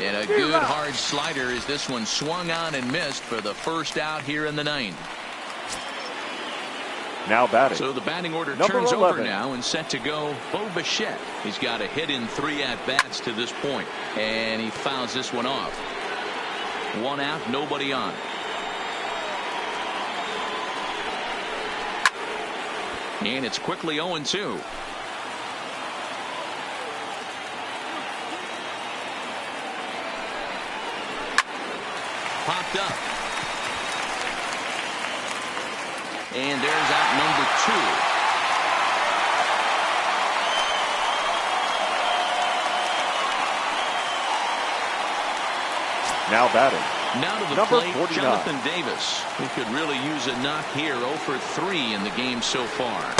[SPEAKER 1] And a good hard slider as this one swung on and missed for the first out here in the 9th.
[SPEAKER 2] Now batting.
[SPEAKER 1] So the batting order turns over now and set to go Bo Bichette. He's got a hit in 3 at-bats to this point. And he fouls this one off. 1 out, nobody on. And it's quickly 0-2. Popped up. And there's out number 2.
[SPEAKER 2] Now batting.
[SPEAKER 1] Now to the plate, 49. Jonathan Davis. He could really use a knock here. 0 for 3 in the game so far.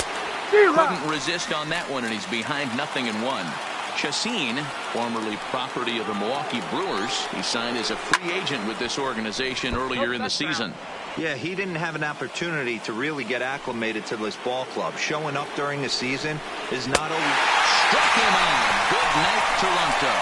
[SPEAKER 1] Couldn't resist on that one, and he's behind 0-1. Chassin, formerly property of the Milwaukee Brewers, he signed as a free agent with this organization earlier in the season.
[SPEAKER 3] Yeah, he didn't have an opportunity to really get acclimated to this ball club. Showing up during the season is not always.
[SPEAKER 1] Struck him on. Good night, Toronto.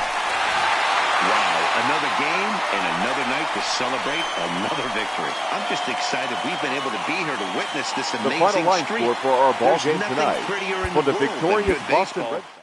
[SPEAKER 4] Wow, another game and another night to celebrate another victory. I'm just excited we've been able to be here to witness this amazing
[SPEAKER 2] streak. The final line
[SPEAKER 4] streak.
[SPEAKER 2] score for our ball
[SPEAKER 4] There's
[SPEAKER 2] game
[SPEAKER 4] nothing
[SPEAKER 2] tonight
[SPEAKER 4] prettier in
[SPEAKER 2] for
[SPEAKER 4] the
[SPEAKER 2] the
[SPEAKER 4] world
[SPEAKER 2] victorious
[SPEAKER 4] than good
[SPEAKER 2] Boston
[SPEAKER 4] baseball.
[SPEAKER 2] Red Sox.